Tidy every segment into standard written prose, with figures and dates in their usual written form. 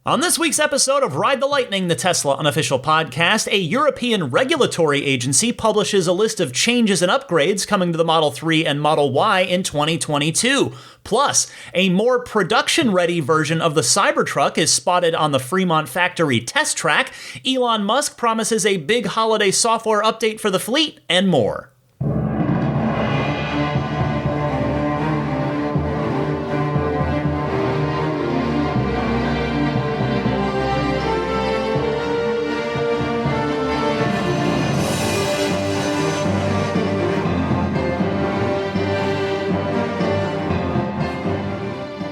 On this week's episode of Ride the Lightning, the Tesla unofficial podcast, a European regulatory agency publishes a list of changes and upgrades coming to the Model 3 and Model Y in 2022. Plus, a more production-ready version of the Cybertruck is spotted on the Fremont Factory test track. Elon Musk promises a big holiday software update for the fleet, and more.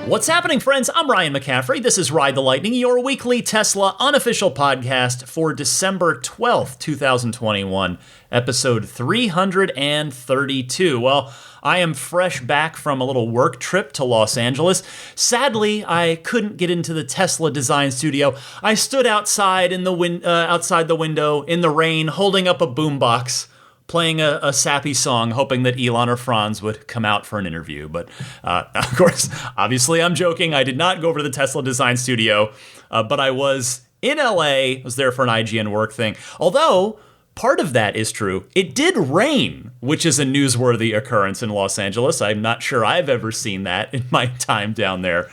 What's happening, friends? I'm Ryan McCaffrey. This is Ride the Lightning, your weekly Tesla unofficial podcast for December 12th, 2021, episode 332. Well, I am fresh back from a little work trip to Los Angeles. Sadly, I couldn't get into the Tesla design studio. I stood outside outside the window in the rain, holding up a boombox, playing a sappy song, hoping that Elon or Franz would come out for an interview. But of course, obviously I'm joking. I did not go over to the Tesla design studio, but I was in LA, was there for an IGN work thing. Although, part of that is true. It did rain, which is a newsworthy occurrence in Los Angeles. I'm not sure I've ever seen that in my time down there.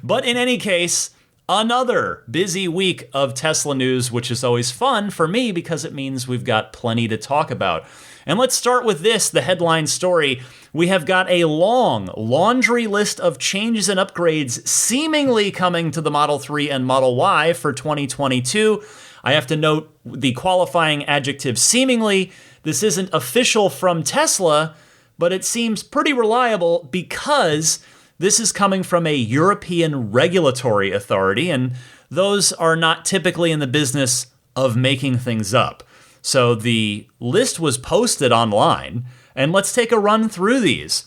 But in any case, another busy week of Tesla news, which is always fun for me because it means we've got plenty to talk about. And let's start with this, the headline story. We have got a long laundry list of changes and upgrades seemingly coming to the Model 3 and Model Y for 2022. I have to note the qualifying adjective seemingly. This isn't official from Tesla, but it seems pretty reliable because this is coming from a European regulatory authority, and those are not typically in the business of making things up. So the list was posted online, and let's take a run through these.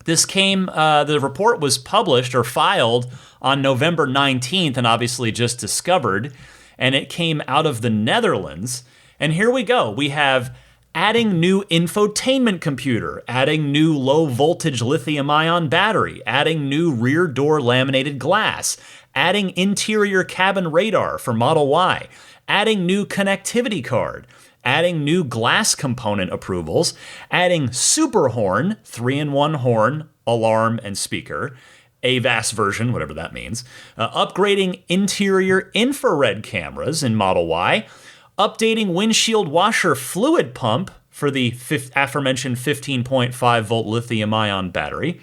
The report was published or filed on November 19th and obviously just discovered, and it came out of the Netherlands. And here we go. We have adding new infotainment computer, adding new low-voltage lithium-ion battery, adding new rear door laminated glass, adding interior cabin radar for Model Y, adding new connectivity card, adding new glass component approvals, adding super horn, 3-in-1 horn, alarm, and speaker, AVAS version, whatever that means, upgrading interior infrared cameras in Model Y, updating windshield washer fluid pump for the aforementioned 15.5 volt lithium-ion battery,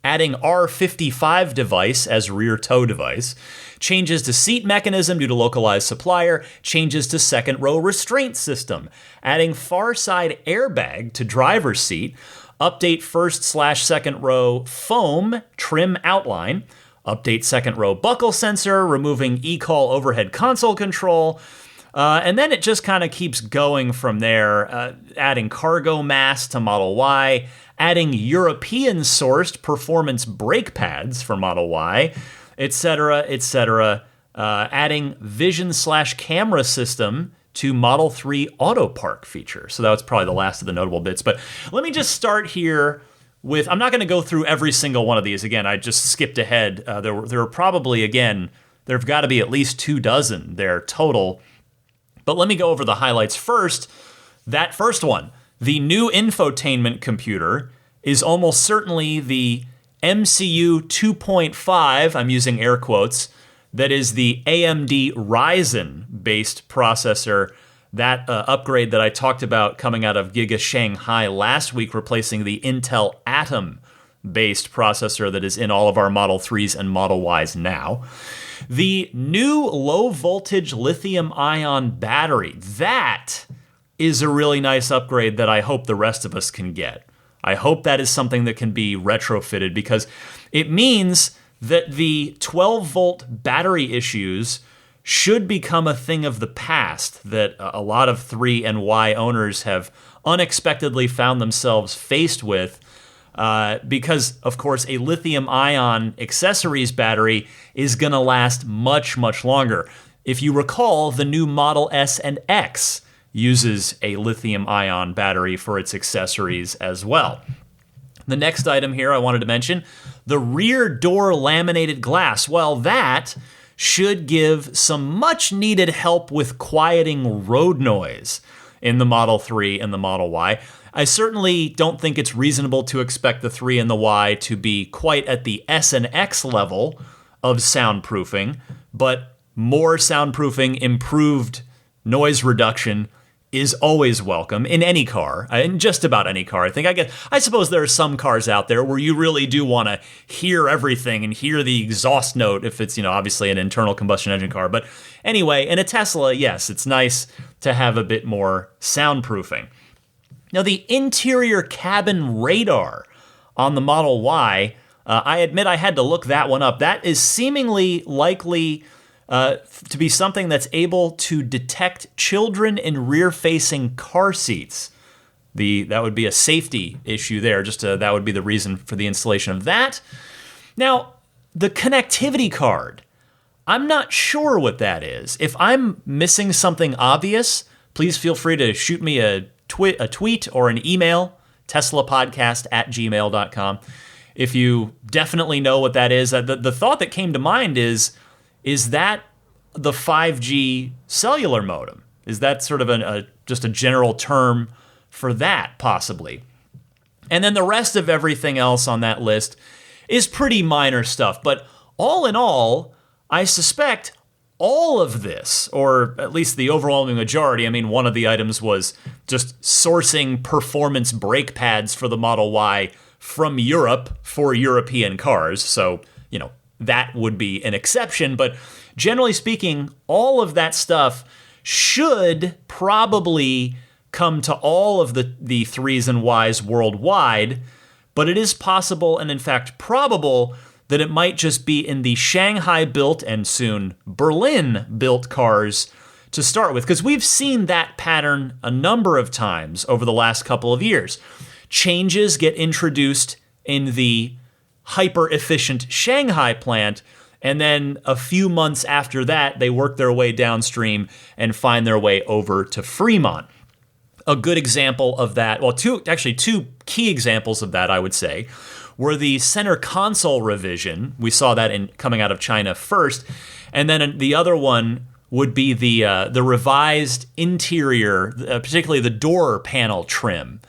adding R55 device as rear tow device, changes to seat mechanism due to localized supplier, changes to second row restraint system, adding far side airbag to driver's seat, update first/second row foam trim outline, update second row buckle sensor, removing e-call overhead console control. And then it just kind of keeps going from there, adding cargo mass to Model Y, adding European-sourced performance brake pads for Model Y, etc., etc., adding vision/camera system to Model 3 Auto Park feature. So that was probably the last of the notable bits. But let me just start here with, I'm not going to go through every single one of these. Again, I just skipped ahead. There were probably, again, there've got to be at least 24 there total. But let me go over the highlights first. That first one, the new infotainment computer is almost certainly the MCU 2.5, I'm using air quotes, that is the AMD Ryzen-based processor, that upgrade that I talked about coming out of Giga Shanghai last week, replacing the Intel Atom-based processor that is in all of our Model 3s and Model Ys now. The new low-voltage lithium-ion battery, that is a really nice upgrade that I hope the rest of us can get. I hope that is something that can be retrofitted because it means that the 12-volt battery issues should become a thing of the past that a lot of 3 and Y owners have unexpectedly found themselves faced with. Because, of course, a lithium-ion accessories battery is going to last much, much longer. If you recall, the new Model S and X uses a lithium-ion battery for its accessories as well. The next item here I wanted to mention, the rear door laminated glass. Well, that should give some much needed help with quieting road noise in the Model 3 and the Model Y. I certainly don't think it's reasonable to expect the 3 and the Y to be quite at the S and X level of soundproofing, but more soundproofing, improved noise reduction is always welcome in any car, in just about any car. I suppose there are some cars out there where you really do want to hear everything and hear the exhaust note if it's, obviously an internal combustion engine car. But anyway, in a Tesla, yes, it's nice to have a bit more soundproofing. Now, the interior cabin radar on the Model Y, I admit I had to look that one up. That is seemingly likely to be something that's able to detect children in rear-facing car seats. That would be a safety issue there. That would be the reason for the installation of that. Now, the connectivity card. I'm not sure what that is. If I'm missing something obvious, please feel free to shoot me a tweet or an email, teslapodcast@gmail.com. If you definitely know what that is, the thought that came to mind is that the 5G cellular modem? Is that sort of just a general term for that, possibly? And then the rest of everything else on that list is pretty minor stuff. But all in all, I suspect all of this, or at least the overwhelming majority, one of the items was just sourcing performance brake pads for the Model Y from Europe for European cars. So, that would be an exception. But generally speaking, all of that stuff should probably come to all of the 3s and Ys worldwide. But it is possible, and in fact probable, that it might just be in the Shanghai-built and soon Berlin-built cars to start with, because we've seen that pattern a number of times over the last couple of years. Changes get introduced in the hyper-efficient Shanghai plant, and then a few months after that, they work their way downstream and find their way over to Fremont. A good example of that, two key examples of that, I would say, were the center console revision. We saw that coming out of China first, and then the other one would be the revised interior, particularly the door panel trim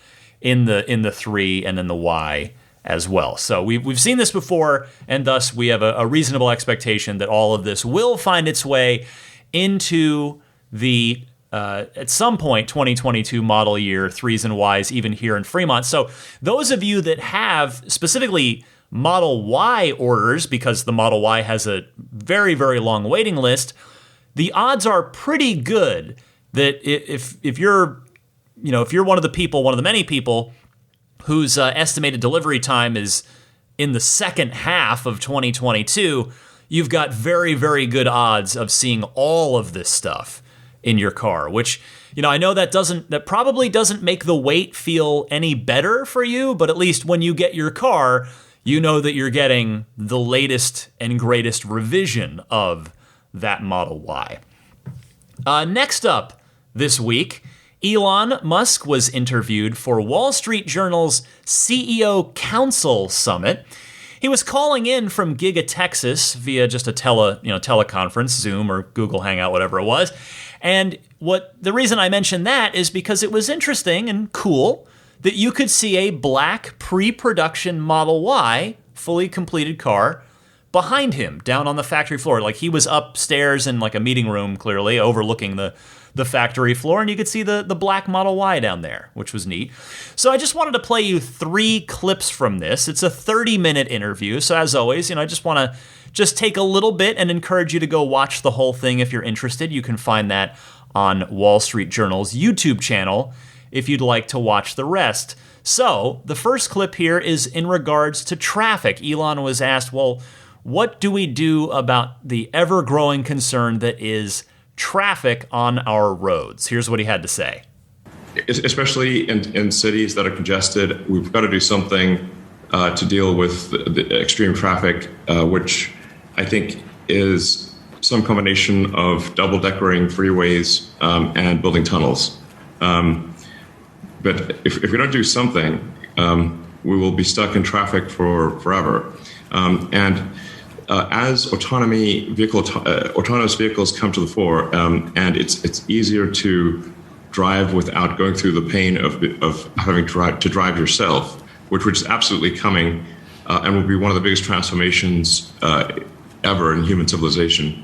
in the 3 and in the Y as well. So we've seen this before, and thus we have a reasonable expectation that all of this will find its way into the at some point 2022 model year 3s and Ys, even here in Fremont. So those of you that have specifically Model Y orders, because the Model Y has a very, very long waiting list, the odds are pretty good that if you're one of the many people whose estimated delivery time is in the second half of 2022, you've got very, very good odds of seeing all of this stuff in your car, which, I know that probably doesn't make the wait feel any better for you, but at least when you get your car, you know that you're getting the latest and greatest revision of that Model Y. Next up this week, Elon Musk was interviewed for Wall Street Journal's CEO Council Summit. He was calling in from Giga, Texas via just a teleconference, Zoom or Google Hangout, whatever it was. And the reason I mention that is because it was interesting and cool that you could see a black pre-production Model Y, fully completed car, behind him down on the factory floor. Like he was upstairs in like a meeting room, clearly overlooking the factory floor, and you could see the black Model Y down there, which was neat. So I just wanted to play you 3 clips from this. It's a 30-minute interview, so as always, I just want to take a little bit and encourage you to go watch the whole thing if you're interested. You can find that on Wall Street Journal's YouTube channel if you'd like to watch the rest. So the first clip here is in regards to traffic. Elon was asked, well, what do we do about the ever-growing concern that is traffic on our roads? Here's what he had to say. Especially in cities that are congested, we've got to do something to deal with the extreme traffic, which I think is some combination of double-deckering freeways and building tunnels. But if we don't do something, we will be stuck in traffic for forever. And as autonomous vehicles come to the fore, and it's easier to drive without going through the pain of having to drive yourself, which is absolutely coming, and will be one of the biggest transformations ever in human civilization.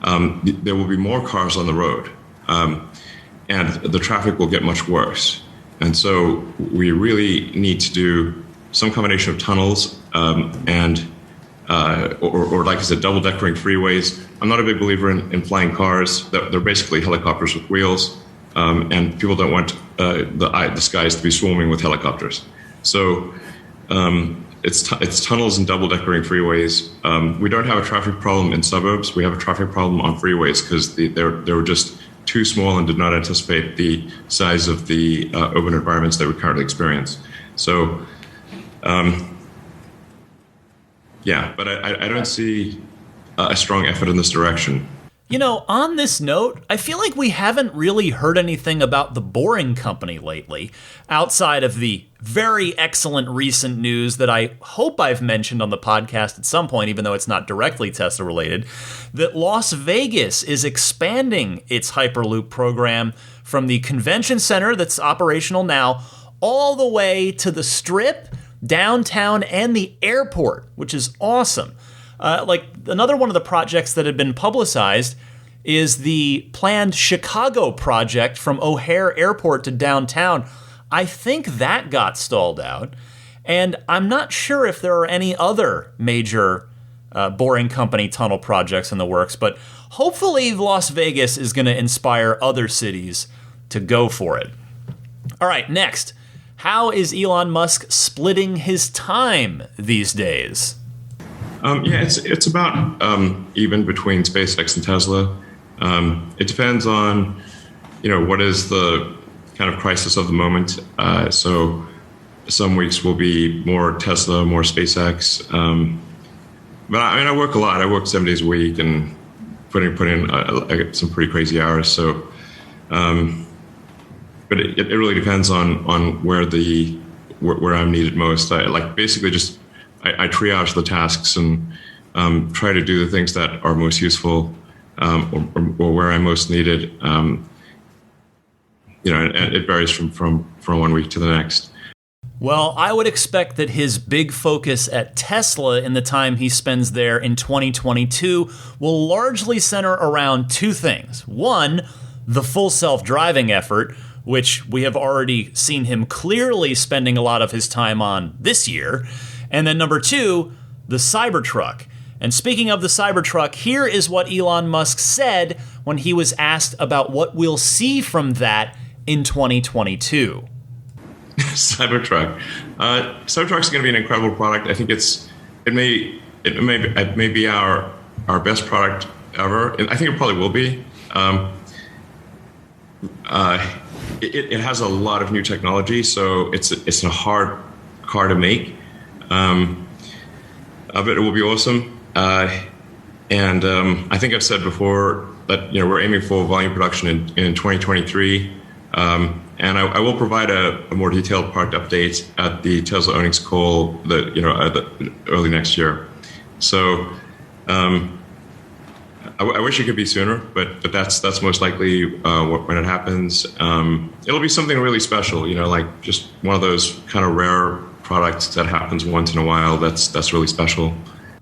There will be more cars on the road, and the traffic will get much worse. And so we really need to do some combination of tunnels and like I said, double-deckering freeways. I'm not a big believer in flying cars. They're basically helicopters with wheels, and people don't want the skies to be swarming with helicopters. So it's tunnels and double-deckering freeways. We don't have a traffic problem in suburbs. We have a traffic problem on freeways because they were just too small and did not anticipate the size of the urban environments that we currently experience. So, but I don't see a strong effort in this direction. You know, on this note, I feel like we haven't really heard anything about the Boring Company lately, outside of the very excellent recent news that I hope I've mentioned on the podcast at some point, even though it's not directly Tesla related, that Las Vegas is expanding its Hyperloop program from the convention center that's operational now all the way to the Strip, downtown, and the airport, which is awesome. Like another one of the projects that had been publicized is the planned Chicago project from O'Hare Airport to downtown. I think that got stalled out, and I'm not sure if there are any other major Boring Company tunnel projects in the works, but hopefully Las Vegas is going to inspire other cities to go for it. All right, next. How is Elon Musk splitting his time these days? It's about even between SpaceX and Tesla. It depends on, what is the kind of crisis of the moment. So some weeks will be more Tesla, more SpaceX. But I work a lot. I work 7 days a week and put in some pretty crazy hours. So, but it really depends on where I'm needed most. I triage the tasks and try to do the things that are most useful or where I'm most needed. And it varies from one week to the next. Well, I would expect that his big focus at Tesla in the time he spends there in 2022 will largely center around two things. One, the full self-driving effort, which we have already seen him clearly spending a lot of his time on this year. And then number two, the Cybertruck. And speaking of the Cybertruck, here is what Elon Musk said when he was asked about what we'll see from that in 2022. Cybertruck. Cybertruck is going to be an incredible product. I think it may be our best product ever. And I think it probably will be. It has a lot of new technology, so it's a hard car to make. But it will be awesome. And I think I've said before that we're aiming for volume production in 2023. And I will provide a more detailed product update at the Tesla earnings call early next year. So I wish it could be sooner, but that's most likely when it happens. It'll be something really special, like just one of those kind of rare products that happens once in a while. That's really special.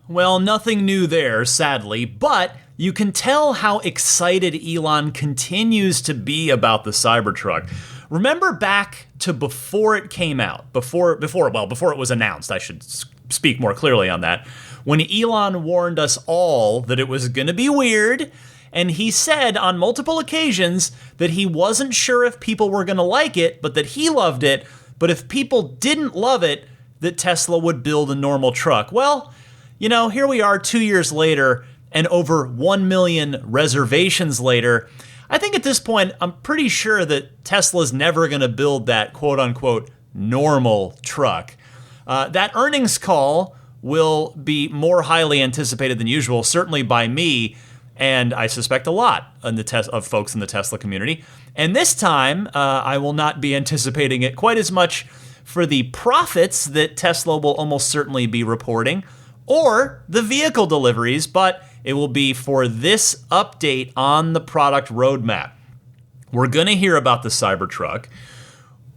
Well, nothing new there, sadly, but you can tell how excited Elon continues to be about the Cybertruck. Remember back to before it came out, before it was announced, I should speak more clearly on that, when Elon warned us all that it was going to be weird, and he said on multiple occasions that he wasn't sure if people were going to like it, but that he loved it, but if people didn't love it, that Tesla would build a normal truck. Well, here we are 2 years later, and over 1 million reservations later. I think at this point, I'm pretty sure that Tesla's never going to build that quote-unquote normal truck. That earnings call will be more highly anticipated than usual, certainly by me, and I suspect a lot of folks in the Tesla community. And this time, I will not be anticipating it quite as much for the profits that Tesla will almost certainly be reporting, or the vehicle deliveries, but it will be for this update on the product roadmap. We're going to hear about the Cybertruck.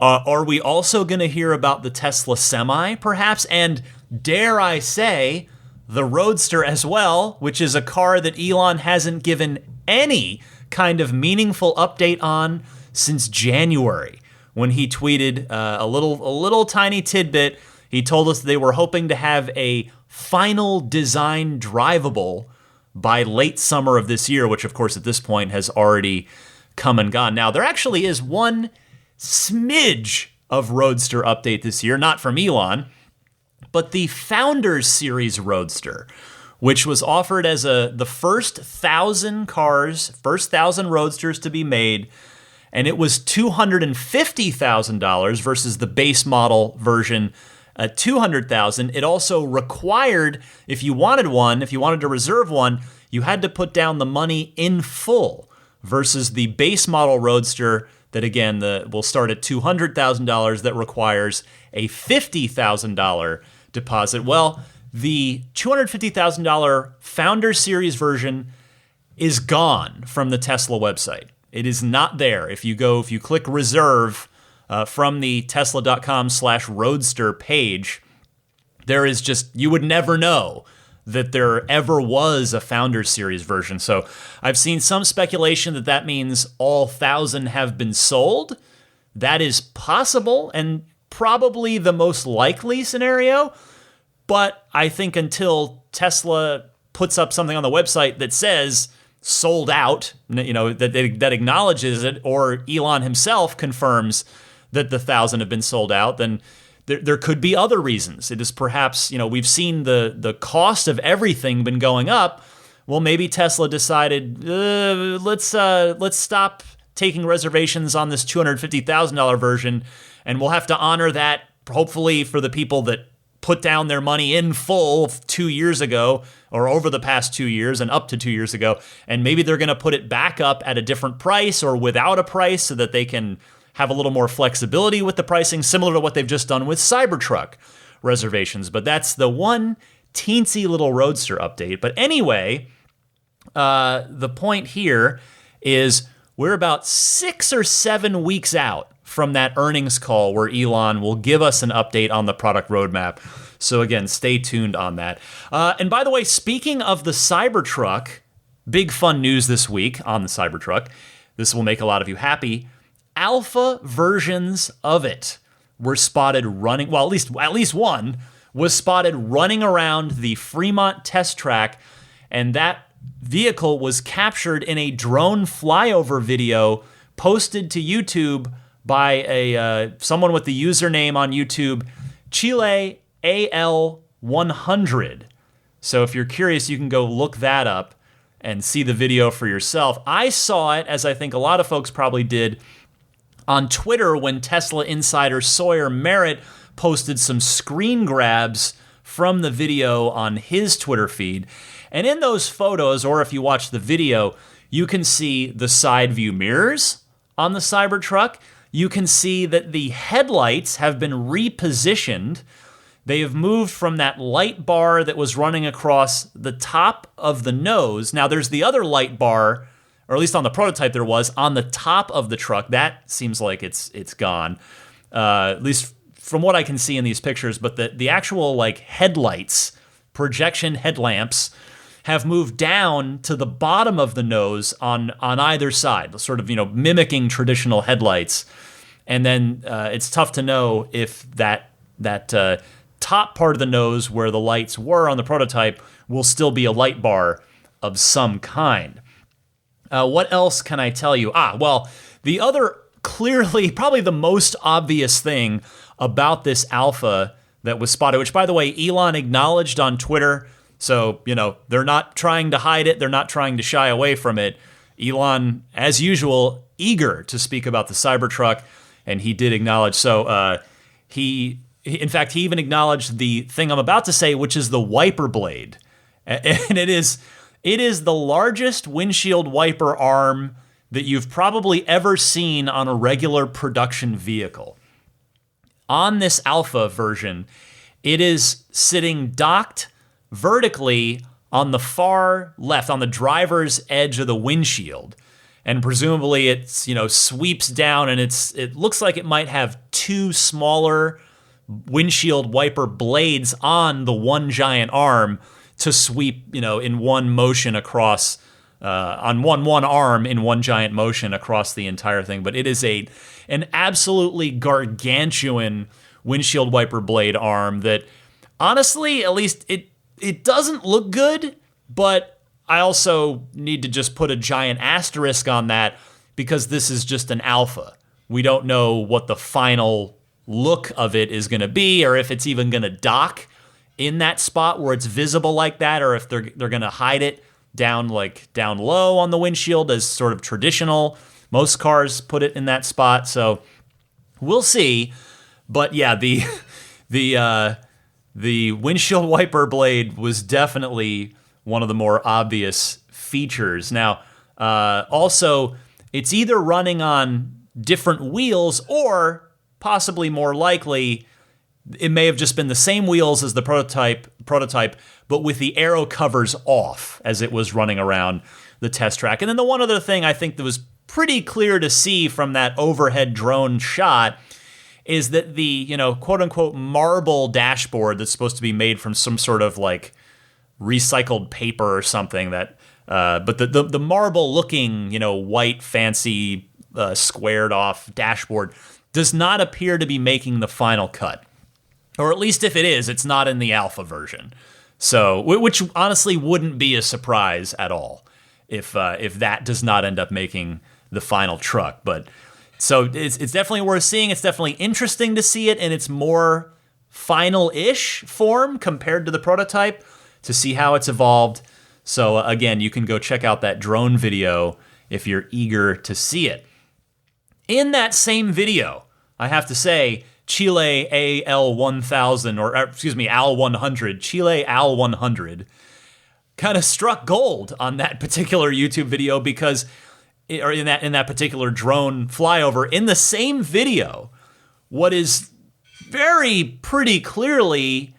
Are we also going to hear about the Tesla Semi, perhaps? And dare I say, the Roadster as well, which is a car that Elon hasn't given any kind of meaningful update on since January, when he tweeted a little tiny tidbit. He told us they were hoping to have a final design drivable by late summer of this year, which of course at this point has already come and gone. Now, there actually is one smidge of Roadster update this year, not from Elon, but the Founders Series Roadster, which was offered as the first 1,000 cars, first 1,000 Roadsters to be made, and it was $250,000 versus the base model version at $200,000. It also required, if you wanted to reserve one, you had to put down the money in full versus the base model Roadster that, again, will start at $200,000 that requires a $50,000 deposit. Well, the $250,000 Founder Series version is gone from the Tesla website. It is not there. If you click reserve from the tesla.com/roadster page, there is you would never know that there ever was a Founders Series version. So I've seen some speculation that means all 1,000 have been sold. That is possible and probably the most likely scenario. But I think until Tesla puts up something on the website that says sold out, that acknowledges it, or Elon himself confirms that the 1,000 have been sold out, then there could be other reasons. It is perhaps, we've seen the cost of everything been going up. Well, maybe Tesla decided, let's stop taking reservations on this $250,000 version, and we'll have to honor that, hopefully, for the people that put down their money in full 2 years ago, or over the past 2 years and up to 2 years ago, and maybe they're going to put it back up at a different price or without a price so that they can have a little more flexibility with the pricing, similar to what they've just done with Cybertruck reservations. But that's the one teensy little Roadster update. But anyway, the point here is we're about 6 or 7 weeks out from that earnings call where Elon will give us an update on the product roadmap. So again, stay tuned on that. And by the way, speaking of the Cybertruck, big fun news this week on the Cybertruck. This will make a lot of you happy. Alpha versions of it were spotted running, well, at least one was spotted running around the Fremont test track, and that vehicle was captured in a drone flyover video posted to YouTube by someone with the username on YouTube, Chile AL100. So if you're curious, you can go look that up and see the video for yourself. I saw it, as I think a lot of folks probably did, on Twitter when Tesla insider Sawyer Merritt posted some screen grabs from the video on his Twitter feed. And in those photos, or if you watch the video, you can see the side view mirrors on the Cybertruck. You can see that the headlights have been repositioned. They have moved from that light bar that was running across the top of the nose. Now there's the other light bar, or at least on the prototype there was, on the top of the truck. That seems like it's gone, at least from what I can see in these pictures. But the actual headlights, projection headlamps, have moved down to the bottom of the nose on either side, sort of mimicking traditional headlights. And then it's tough to know if that top part of the nose where the lights were on the prototype will still be a light bar of some kind. What else can I tell you? Well, the other clearly, probably the most obvious thing about this Alpha that was spotted, which, by the way, Elon acknowledged on Twitter. So, they're not trying to hide it. They're not trying to shy away from it. Elon, as usual, eager to speak about the Cybertruck, and he did acknowledge. So in fact, he even acknowledged the thing I'm about to say, which is the wiper blade. And it is the largest windshield wiper arm that you've probably ever seen on a regular production vehicle. On this Alpha version, it is sitting docked vertically on the far left, on the driver's edge of the windshield. And presumably it's, sweeps down, and it looks like it might have two smaller windshield wiper blades on the one giant arm to sweep, in one motion across, on one arm in one giant motion across the entire thing. But it is an absolutely gargantuan windshield wiper blade arm that, honestly, at least it doesn't look good, but I also need to just put a giant asterisk on that because this is just an alpha. We don't know what the final look of it is going to be, or if it's even going to dock in that spot where it's visible like that, or if they're going to hide it down low on the windshield as sort of traditional. Most cars put it in that spot, so we'll see. But yeah, the windshield wiper blade was definitely one of the more obvious features. Now, also, it's either running on different wheels, or possibly more likely, it may have just been the same wheels as the prototype, but with the aero covers off as it was running around the test track. And then the one other thing I think that was pretty clear to see from that overhead drone shot is that the, quote-unquote marble dashboard that's supposed to be made from some sort of like recycled paper or something, that but the marble-looking, white, fancy, squared off dashboard does not appear to be making the final cut. Or at least if it is, it's not in the alpha version. So, which honestly wouldn't be a surprise at all if that does not end up making the final truck. But so it's definitely worth seeing. It's definitely interesting to see it in its more final-ish form compared to the prototype, to see how it's evolved. So again, you can go check out that drone video if you're eager to see it. In that same video, I have to say, Chile AL1000, or excuse me, AL100, Chile AL100, kind of struck gold on that particular YouTube video because, or in that particular drone flyover. In the same video, what is pretty clearly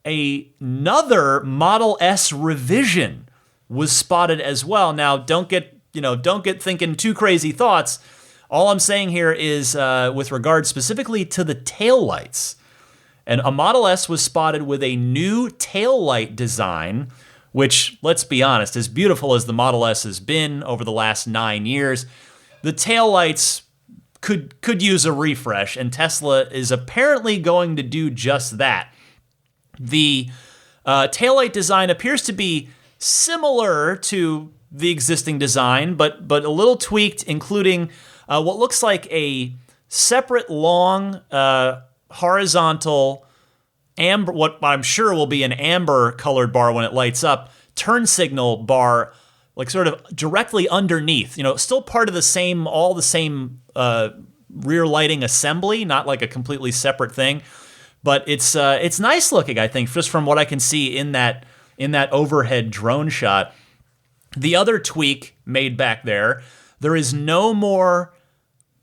another Model S revision was spotted as well. Now, don't get thinking too crazy thoughts. All I'm saying here is with regard specifically to the taillights. And a Model S was spotted with a new taillight design, which, let's be honest, as beautiful as the Model S has been over the last 9 years, the taillights could use a refresh, and Tesla is apparently going to do just that. The taillight design appears to be similar to the existing design, but a little tweaked, including what looks like a separate long horizontal amber, what I'm sure will be an amber colored bar when it lights up, turn signal bar, like sort of directly underneath, still part of the same rear lighting assembly, not like a completely separate thing, but it's nice looking, I think, just from what I can see in that overhead drone shot. The other tweak made back there is no more,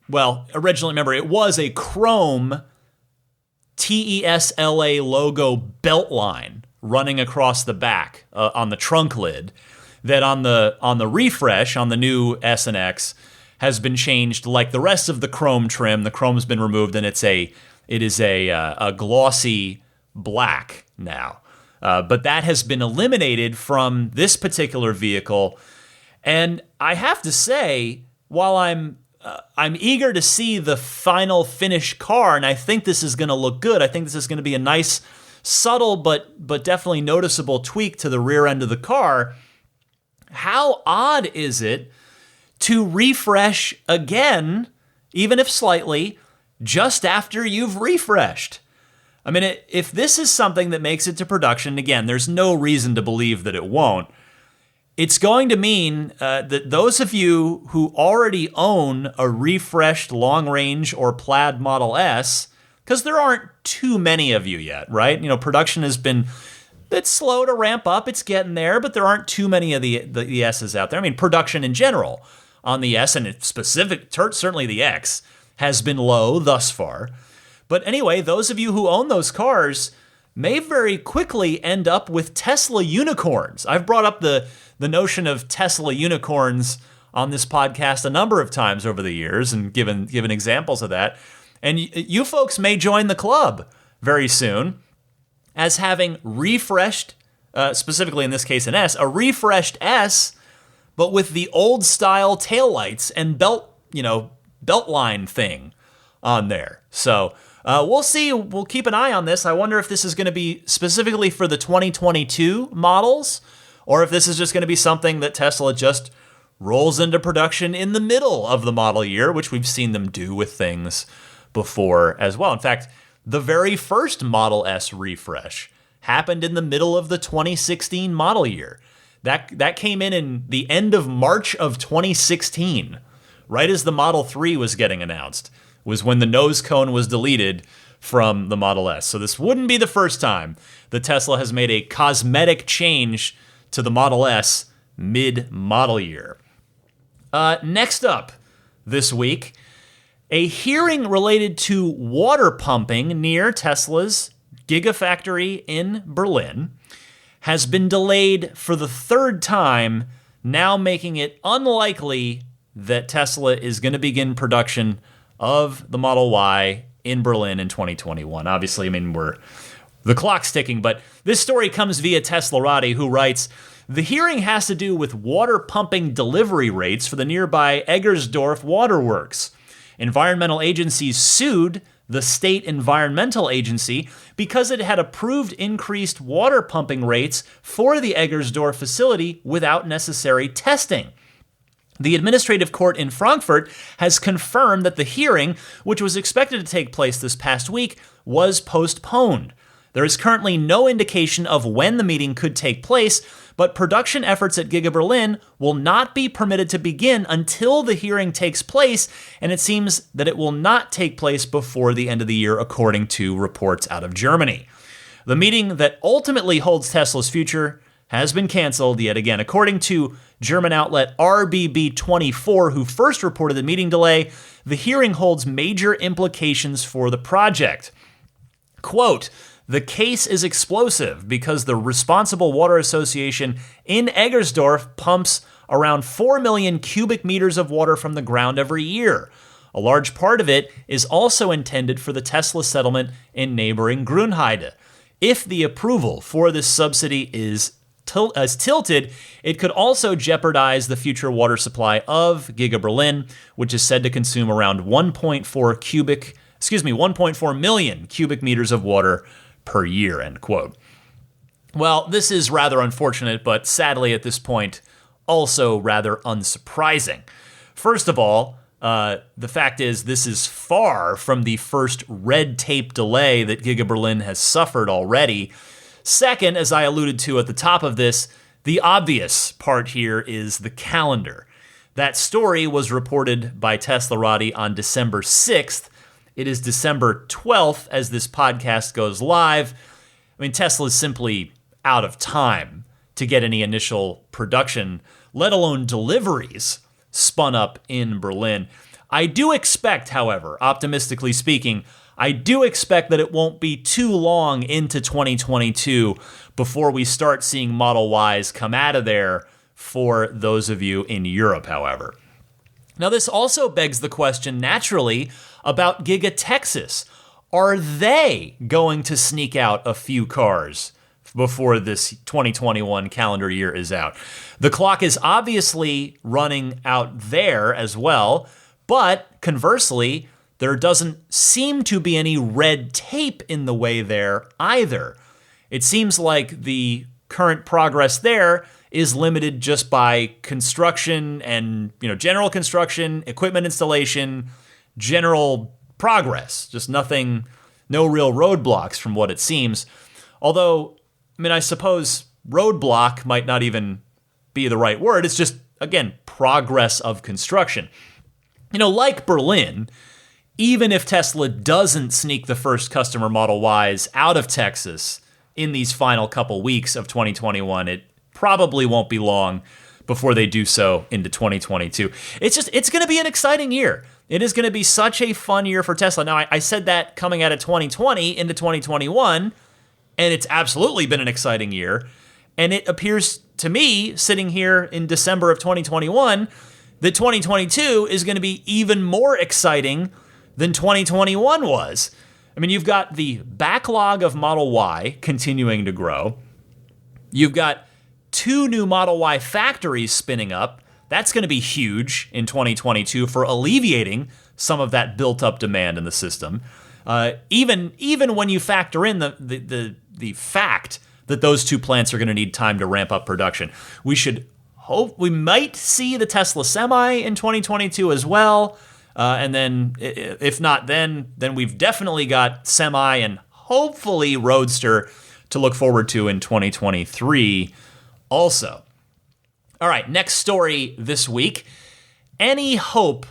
well, originally, remember, it was a chrome TESLA logo belt line running across the back on the trunk lid, that on the refresh on the new S and X has been changed like the rest of the chrome trim. The chrome's been removed, and it is a glossy black now. But that has been eliminated from this particular vehicle. And I have to say, while I'm eager to see the final finished car, and I think this is going to look good. I think this is going to be a nice, subtle, but definitely noticeable tweak to the rear end of the car. How odd is it to refresh again, even if slightly, just after you've refreshed? I mean, if this is something that makes it to production, again, there's no reason to believe that it won't. It's going to mean that those of you who already own a refreshed long-range or plaid Model S, because there aren't too many of you yet, right? Production has been, it's slow to ramp up. It's getting there, but there aren't too many of the S's out there. I mean, production in general on the S, and certainly the X, has been low thus far. But anyway, those of you who own those cars, may very quickly end up with Tesla unicorns. I've brought up the notion of Tesla unicorns on this podcast a number of times over the years and given examples of that. And you folks may join the club very soon as having refreshed, specifically in this case an S, a refreshed S, but with the old style taillights and belt line thing on there. So we'll see. We'll keep an eye on this. I wonder if this is going to be specifically for the 2022 models, or if this is just going to be something that Tesla just rolls into production in the middle of the model year, which we've seen them do with things before as well. In fact, the very first Model S refresh happened in the middle of the 2016 model year. That came in the end of March of 2016, right as the Model 3 was getting announced, was when the nose cone was deleted from the Model S. So this wouldn't be the first time that Tesla has made a cosmetic change to the Model S mid-model year. Next up this week, a hearing related to water pumping near Tesla's Giga Factory in Berlin has been delayed for the third time, now making it unlikely that Tesla is going to begin production of the Model Y in Berlin in 2021. Obviously, the clock's ticking, but this story comes via Teslarati, who writes, the hearing has to do with water pumping delivery rates for the nearby Eggersdorf waterworks. Environmental agencies sued the state environmental agency because it had approved increased water pumping rates for the Eggersdorf facility without necessary testing. The administrative court in Frankfurt has confirmed that the hearing, which was expected to take place this past week, was postponed. There is currently no indication of when the meeting could take place, but production efforts at Giga Berlin will not be permitted to begin until the hearing takes place, and it seems that it will not take place before the end of the year, according to reports out of Germany. The meeting that ultimately holds Tesla's future has been canceled yet again. According to German outlet RBB24, who first reported the meeting delay, the hearing holds major implications for the project. Quote, the case is explosive because the Responsible Water Association in Eggersdorf pumps around 4 million cubic meters of water from the ground every year. A large part of it is also intended for the Tesla settlement in neighboring Grünheide. If the approval for this subsidy is tilted, it could also jeopardize the future water supply of Giga Berlin, which is said to consume around 1.4 million cubic meters of water per year, end quote. Well, this is rather unfortunate, but sadly at this point, also rather unsurprising. First of all, the fact is this is far from the first red tape delay that Giga Berlin has suffered already. Second, as I alluded to at the top of this, the obvious part here is the calendar. That story was reported by Teslarati on December 6th. It is December 12th as this podcast goes live. Tesla is simply out of time to get any initial production, let alone deliveries, spun up in Berlin. I do expect, however, optimistically speaking, I do expect that it won't be too long into 2022 before we start seeing Model Ys come out of there for those of you in Europe, however. Now, this also begs the question, naturally, about Giga Texas. Are they going to sneak out a few cars before this 2021 calendar year is out? The clock is obviously running out there as well, but conversely, there doesn't seem to be any red tape in the way there either. It seems like the current progress there is limited just by construction and, general construction, equipment installation, general progress, just nothing, no real roadblocks from what it seems. Although, I suppose roadblock might not even be the right word. It's just, again, progress of construction. Like Berlin, even if Tesla doesn't sneak the first customer Model Ys out of Texas in these final couple weeks of 2021, it probably won't be long before they do so into 2022. It's going to be an exciting year. It is going to be such a fun year for Tesla. Now, I said that coming out of 2020 into 2021, And it's absolutely been an exciting year. And it appears to me, sitting here in December of 2021, that 2022 is going to be even more exciting than 2021 was. I mean, you've got the backlog of Model Y continuing to grow. You've got 2 new Model Y factories spinning up. That's going to be huge in 2022 for alleviating some of that built-up demand in the system. Even when you factor in the fact that those 2 plants are going to need time to ramp up production, we might see the Tesla Semi in 2022 as well. And then, if not then we've definitely got Semi and hopefully Roadster to look forward to in 2023 also. All right, next story this week. Any hope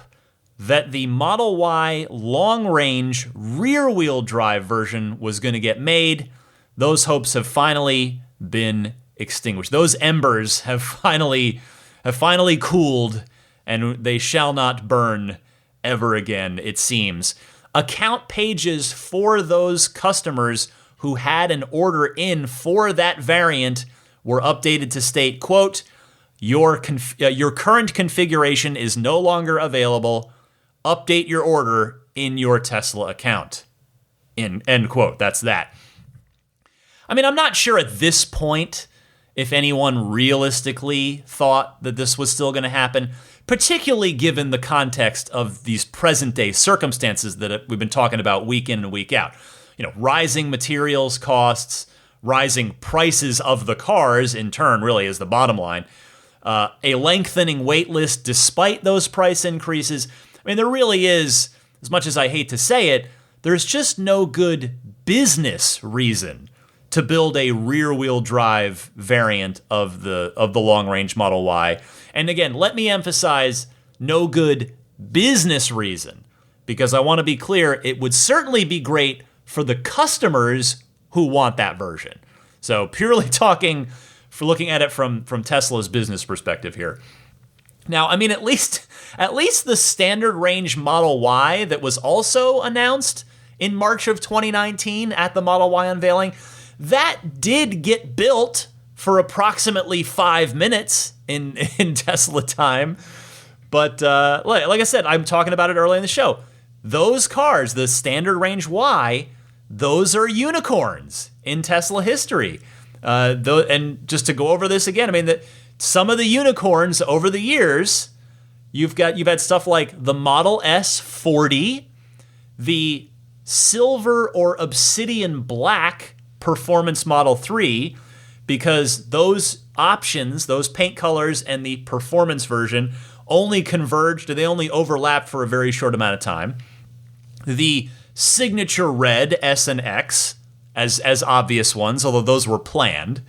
that the Model Y long-range rear-wheel drive version was going to get made, those hopes have finally been extinguished. Those embers have finally cooled, and they shall not burn ever again, it seems. Account pages for those customers who had an order in for that variant were updated to state, quote, your current configuration is no longer available. Update your order in your Tesla account. End quote. That's that. I mean, I'm not sure at this point if anyone realistically thought that this was still going to happen, particularly given the context of these present-day circumstances that we've been talking about week in and week out. You know, rising materials costs, rising prices of the cars, in turn, really is the bottom line. A lengthening wait list despite those price increases. I mean, there really is, as much as I hate to say it, there's just no good business reason to build a rear-wheel drive variant of the long-range Model Y. And again, let me emphasize, no good business reason, because I want to be clear, it would certainly be great for the customers who want that version. So purely talking, for looking at it from Tesla's business perspective here. Now, I mean, at least the standard range Model Y that was also announced in March of 2019 at the Model Y unveiling, that did get built for approximately 5 minutes in Tesla time. But like I said, I'm talking about it early in the show. Those cars, the standard range Y, those are unicorns in Tesla history. And just to go over this again, I mean, some of the unicorns over the years, you've had stuff like the Model S 40, the silver or obsidian black performance Model 3, because those options, those paint colors and the performance version only converged, they only overlapped for a very short amount of time. The signature red S and X as obvious ones, although those were planned.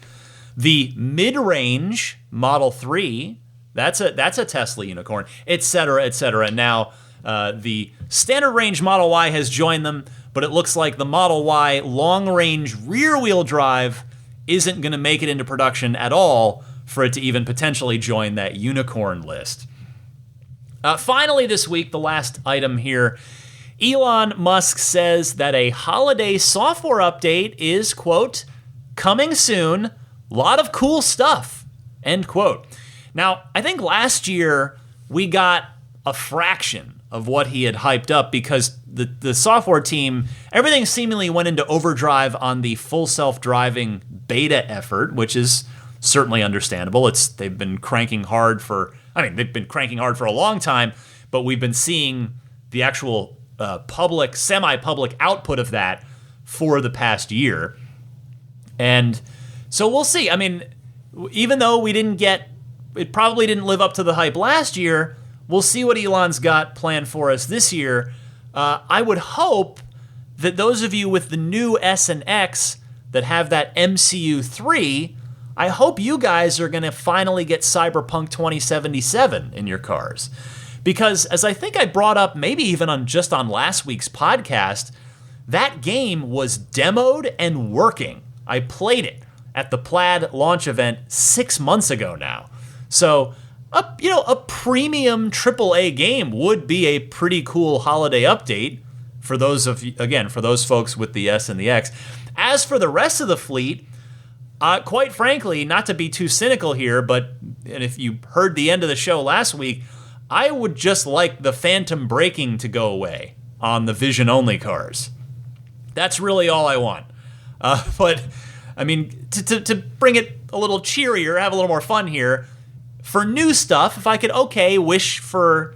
The mid-range Model 3, that's a Tesla unicorn, etc., etc. Now, the standard range Model Y has joined them, but it looks like the Model Y long-range rear-wheel drive isn't going to make it into production at all for it to even potentially join that unicorn list. Finally this week, the last item here, Elon Musk says that a holiday software update is, quote, coming soon, lot of cool stuff, end quote. Now, I think last year we got a fraction of what he had hyped up because the software team, everything seemingly went into overdrive on the full self-driving beta effort, which is certainly understandable. They've been cranking hard for a long time, but we've been seeing the actual semi-public output of that for the past year. And so we'll see. I mean, even though it probably didn't live up to the hype last year, we'll see what Elon's got planned for us this year. I would hope that those of you with the new S and X that have that MCU 3, I hope you guys are going to finally get Cyberpunk 2077 in your cars. Because as I think I brought up maybe even on last week's podcast, that game was demoed and working. I played it at the Plaid launch event 6 months ago now. So a premium AAA game would be a pretty cool holiday update for those folks with the S and the X. As for the rest of the fleet, quite frankly, not to be too cynical here, but and if you heard the end of the show last week, I would just like the phantom braking to go away on the vision-only cars. That's really all I want. But, I mean, to bring it a little cheerier, have a little more fun here, for new stuff, if I could, wish for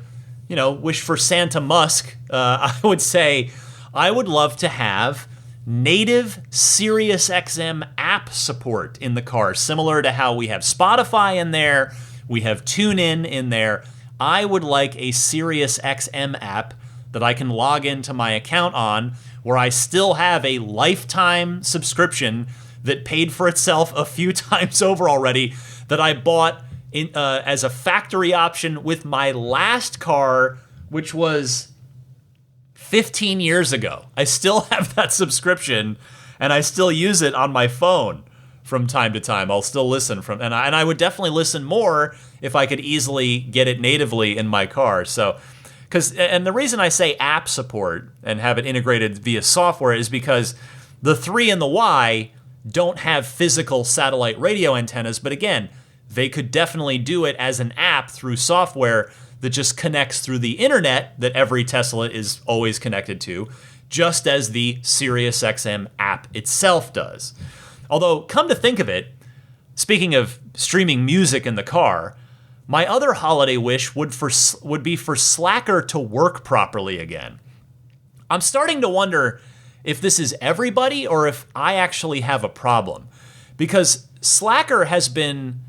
Santa Musk, I would say I would love to have native SiriusXM app support in the car, similar to how we have Spotify in there, we have TuneIn in there. I would like a SiriusXM app that I can log into my account on, where I still have a lifetime subscription that paid for itself a few times over already, that I bought as a factory option with my last car, which was 15 years ago. I still have that subscription, and I still use it on my phone from time to time. I'll still listen and I would definitely listen more if I could easily get it natively in my car. So, and the reason I say app support and have it integrated via software is because the 3 and the Y don't have physical satellite radio antennas, but again, they could definitely do it as an app through software that just connects through the internet that every Tesla is always connected to, just as the SiriusXM app itself does. Although, come to think of it, speaking of streaming music in the car, my other holiday wish would be for Slacker to work properly again. I'm starting to wonder if this is everybody or if I actually have a problem, because Slacker has been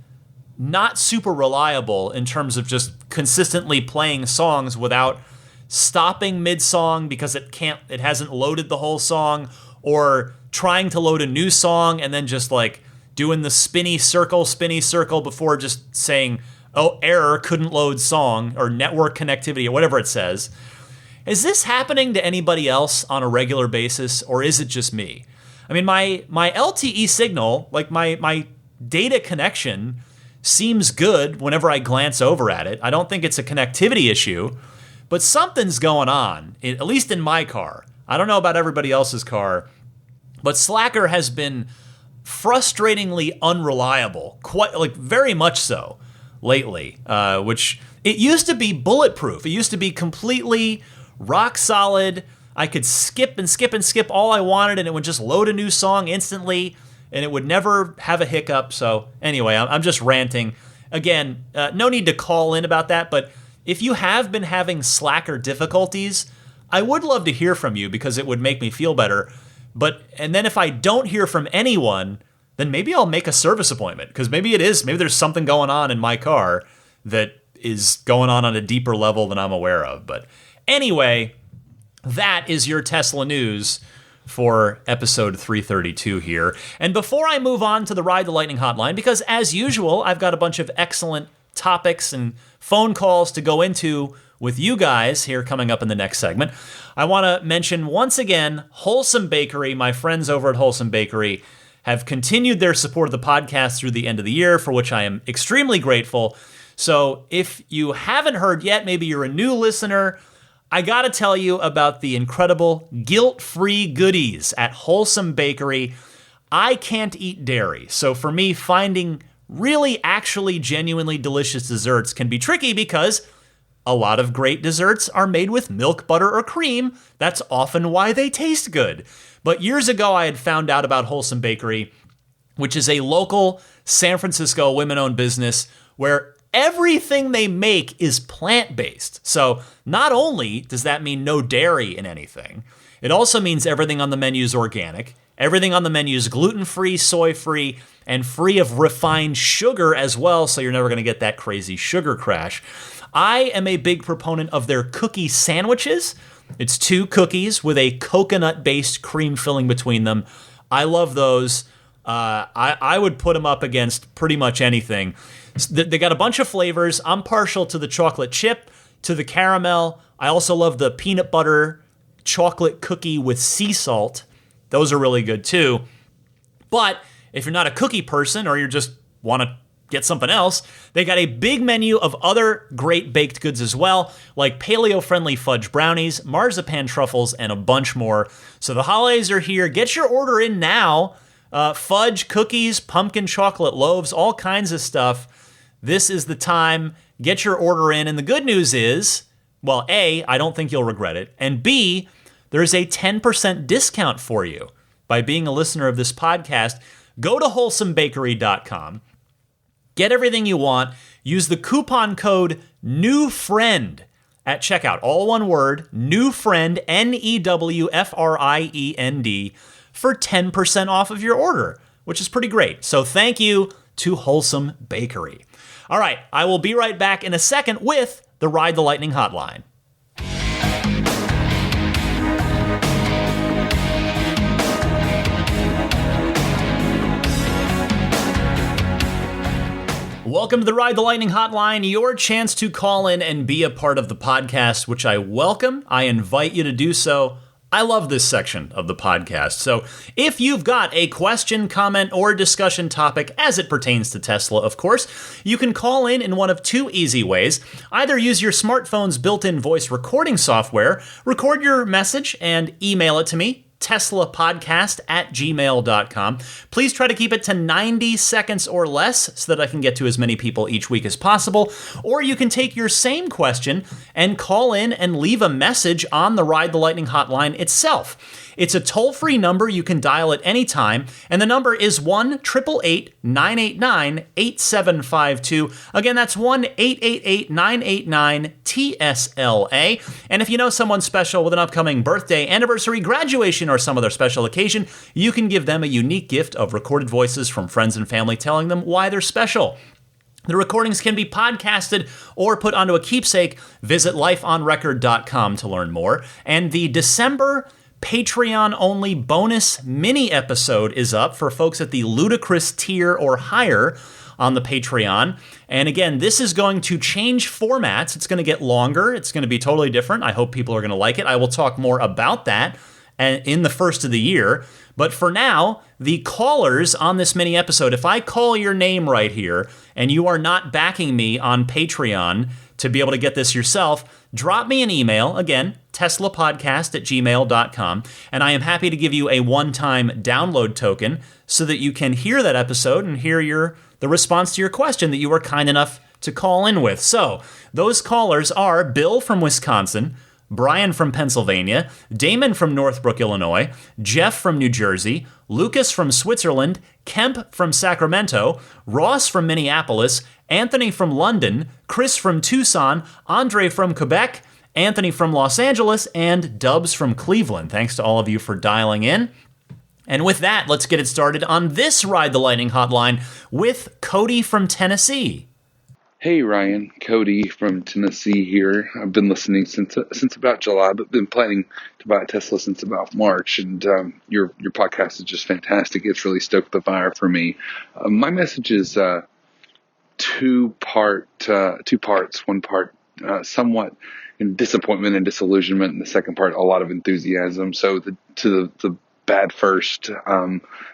not super reliable in terms of just consistently playing songs without stopping mid-song because it hasn't loaded the whole song, or trying to load a new song and then just like doing the spinny circle before just saying, oh, error, couldn't load song, or network connectivity, or whatever it says. Is this happening to anybody else on a regular basis, or is it just me? I mean, my LTE signal, like my data connection, seems good whenever I glance over at it. I don't think it's a connectivity issue, but something's going on, at least in my car. I don't know about everybody else's car, but Slacker has been frustratingly unreliable, very much so lately, which it used to be bulletproof. It used to be completely rock solid. I could skip all I wanted, and it would just load a new song instantly, and it would never have a hiccup. So anyway, I'm just ranting. Again, no need to call in about that, but if you have been having Slacker difficulties, I would love to hear from you because it would make me feel better. And then if I don't hear from anyone, then maybe I'll make a service appointment, because maybe there's something going on in my car that is going on a deeper level than I'm aware of. But anyway, that is your Tesla news for episode 332 here. And before I move on to the Ride the Lightning hotline, because as usual, I've got a bunch of excellent topics and phone calls to go into with you guys here coming up in the next segment, I want to mention once again, Wholesome Bakery. My friends over at Wholesome Bakery have continued their support of the podcast through the end of the year, for which I am extremely grateful. So if you haven't heard yet, maybe you're a new listener, I gotta tell you about the incredible guilt-free goodies at Wholesome Bakery. I can't eat dairy, so for me, finding really actually genuinely delicious desserts can be tricky because a lot of great desserts are made with milk, butter, or cream. That's often why they taste good. But years ago, I had found out about Wholesome Bakery, which is a local San Francisco women-owned business where everything they make is plant-based. So not only does that mean no dairy in anything, it also means everything on the menu is organic, everything on the menu is gluten-free, soy-free, and free of refined sugar as well, so you're never going to get that crazy sugar crash. I am a big proponent of their cookie sandwiches. It's 2 cookies with a coconut-based cream filling between them. I love those. I would put them up against pretty much anything. They got a bunch of flavors. I'm partial to the chocolate chip, to the caramel. I also love the peanut butter chocolate cookie with sea salt. Those are really good too. But if you're not a cookie person, or you just want to get something else, they got a big menu of other great baked goods as well, like paleo-friendly fudge brownies, marzipan truffles, and a bunch more. So the holidays are here. Get your order in now. Fudge, cookies, pumpkin chocolate loaves, all kinds of stuff. This is the time. Get your order in. And the good news is, well, A, I don't think you'll regret it. And B, there's a 10% discount for you by being a listener of this podcast. Go to wholesomebakery.com. Get everything you want. Use the coupon code NEWFRIEND at checkout. All one word, NEWFRIEND, NEWFRIEND, for 10% off of your order, which is pretty great. So thank you to Wholesome Bakery. All right, I will be right back in a second with the Ride the Lightning Hotline. Welcome to the Ride the Lightning Hotline, your chance to call in and be a part of the podcast, which I welcome. I invite you to do so. I love this section of the podcast. So if you've got a question, comment, or discussion topic as it pertains to Tesla, of course, you can call in one of two easy ways. Either use your smartphone's built-in voice recording software, record your message, and email it to me, teslapodcast@gmail.com. Please try to keep it to 90 seconds or less so that I can get to as many people each week as possible. Or you can take your same question and call in and leave a message on the Ride the Lightning hotline itself. It's a toll-free number you can dial at any time, and the number is 1-888-989-8752. Again, that's 1-888-989-TSLA. And if you know someone special with an upcoming birthday, anniversary, graduation, or some other special occasion, you can give them a unique gift of recorded voices from friends and family telling them why they're special. The recordings can be podcasted or put onto a keepsake. Visit lifeonrecord.com to learn more. And the December Patreon-only bonus mini episode is up for folks at the ludicrous tier or higher on the Patreon. And again, this is going to change formats. It's going to get longer. It's going to be totally different. I hope people are going to like it. I will talk more about that in the first of the year. But for now, the callers on this mini episode, if I call your name right here and you are not backing me on Patreon to be able to get this yourself, drop me an email, again, teslapodcast@gmail.com, and I am happy to give you a one-time download token so that you can hear that episode and hear the response to your question that you were kind enough to call in with. So those callers are Bill from Wisconsin, Brian from Pennsylvania, Damon from Northbrook, Illinois, Jeff from New Jersey, Lucas from Switzerland, Kemp from Sacramento, Ross from Minneapolis, Anthony from London, Chris from Tucson, Andre from Quebec, Anthony from Los Angeles, and Dubs from Cleveland. Thanks to all of you for dialing in. And with that, let's get it started on this Ride the Lightning hotline with Cody from Tennessee. Hey Ryan, Cody from Tennessee here. I've been listening since about July, but been planning to buy a Tesla since about March. And your podcast is just fantastic. It's really stoked the fire for me. My message is two parts. One part somewhat in disappointment and disillusionment, and the second part a lot of enthusiasm. So the bad first.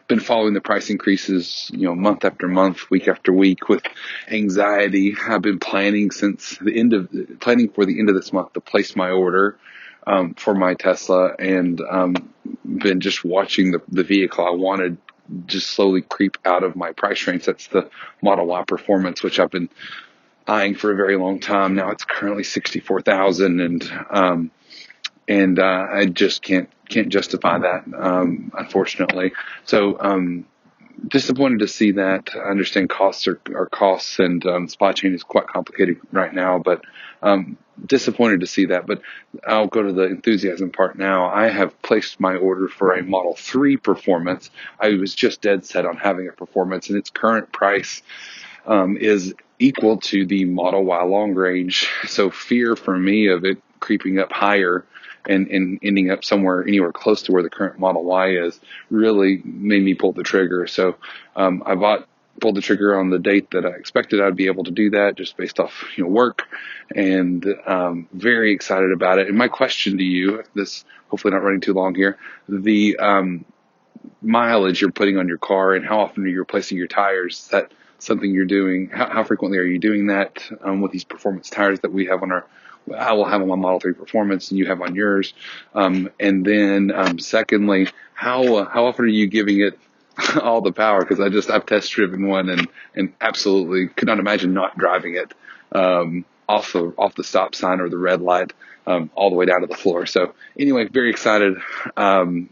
Been following the price increases, month after month, week after week with anxiety. I've been planning for the end of this month to place my order for my Tesla, and been just watching the vehicle I wanted just slowly creep out of my price range. That's the Model Y Performance, which I've been eyeing for a very long time. Now it's currently $64,000, and I just can't justify that, unfortunately. So disappointed to see that. I understand costs are costs, and supply chain is quite complicated right now, but disappointed to see that. But I'll go to the enthusiasm part now. I have placed my order for a Model 3 Performance. I was just dead set on having a Performance, and its current price is equal to the Model Y Long Range. So fear for me of it creeping up higher and ending up anywhere close to where the current Model Y is really made me pull the trigger. So I pulled the trigger on the date that I expected I'd be able to do that, just based off work, and very excited about it. And my question to you, this hopefully not running too long here, the mileage you're putting on your car and how often are you replacing your tires, is that something you're doing? How frequently are you doing that with these performance tires that we have I will have on my Model 3 Performance and you have on yours? And then secondly, how often are you giving it all the power? Because I've test driven one and absolutely could not imagine not driving it off the stop sign or the red light all the way down to the floor. So anyway, very excited. And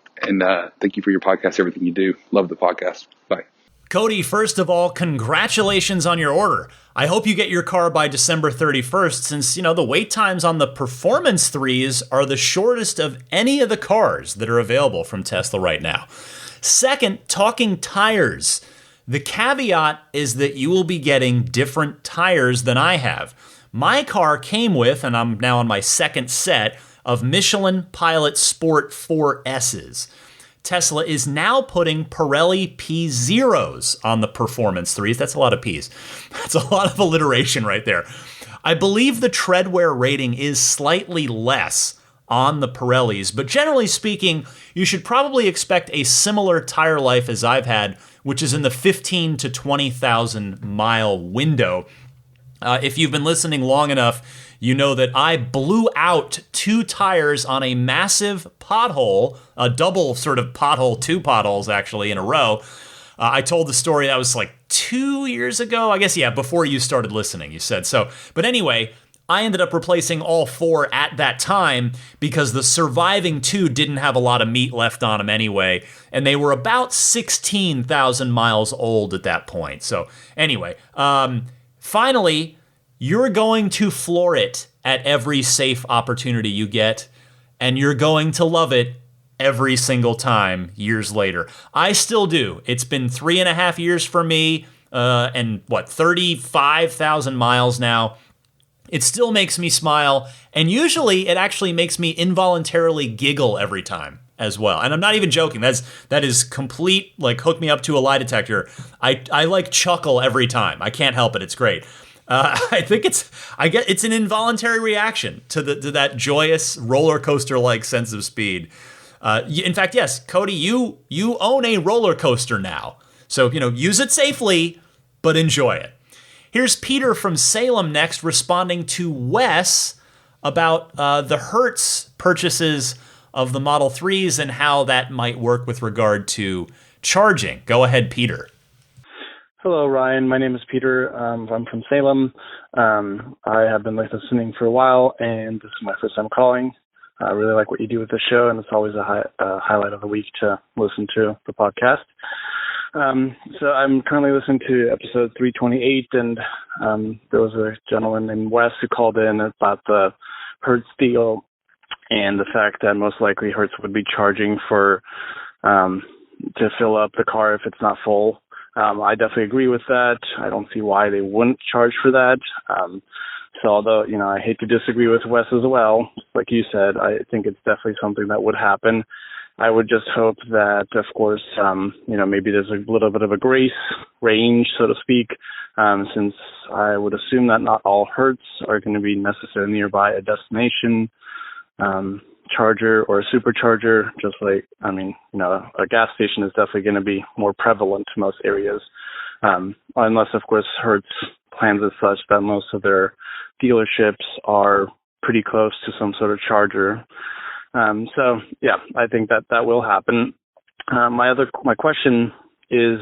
thank you for your podcast, everything you do. Love the podcast. Bye. Cody, first of all, congratulations on your order. I hope you get your car by December 31st, since, the wait times on the Performance 3s are the shortest of any of the cars that are available from Tesla right now. Second, talking tires. The caveat is that you will be getting different tires than I have. My car came with, and I'm now on my second set, of Michelin Pilot Sport 4S's. Tesla is now putting Pirelli P0s on the Performance 3s. That's a lot of Ps. That's a lot of alliteration right there. I believe the treadwear rating is slightly less on the Pirellis, but generally speaking, you should probably expect a similar tire life as I've had, which is in the 15 to 20,000 mile window. If you've been listening long enough, you know that I blew out 2 tires on a massive pothole, a double sort of pothole, 2 potholes actually in a row. I told the story, that was like 2 years ago. I guess, yeah, before you started listening, you said so. But anyway, I ended up replacing all 4 at that time because the surviving 2 didn't have a lot of meat left on them anyway, and they were about 16,000 miles old at that point. So anyway, finally, you're going to floor it at every safe opportunity you get, and you're going to love it every single time years later. I still do. It's been 3.5 years for me, and 35,000 miles now. It still makes me smile, and usually it actually makes me involuntarily giggle every time as well. And I'm not even joking. That is complete, hook me up to a lie detector. I chuckle every time. I can't help it. It's great. I think it's an involuntary reaction to that joyous roller coaster like sense of speed. In fact, yes, Cody, you own a roller coaster now, so use it safely, but enjoy it. Here's Peter from Salem next, responding to Wes about the Hertz purchases of the Model 3s and how that might work with regard to charging. Go ahead, Peter. Hello, Ryan. My name is Peter. I'm from Salem. I have been listening for a while, and this is my first time calling. I really like what you do with the show, and it's always a highlight of the week to listen to the podcast. So I'm currently listening to episode 328, and there was a gentleman named Wes who called in about the Hertz deal and the fact that most likely Hertz would be charging to fill up the car if it's not full. I definitely agree with that. I don't see why they wouldn't charge for that. So although, I hate to disagree with Wes as well, like you said, I think it's definitely something that would happen. I would just hope that, of course, maybe there's a little bit of a grace range, so to speak, since I would assume that not all Hertz are going to be necessarily nearby a destination charger or a supercharger, just like, a gas station is definitely going to be more prevalent to most areas, unless, of course, Hertz plans as such that most of their dealerships are pretty close to some sort of charger. So, yeah, I think that will happen. My question is,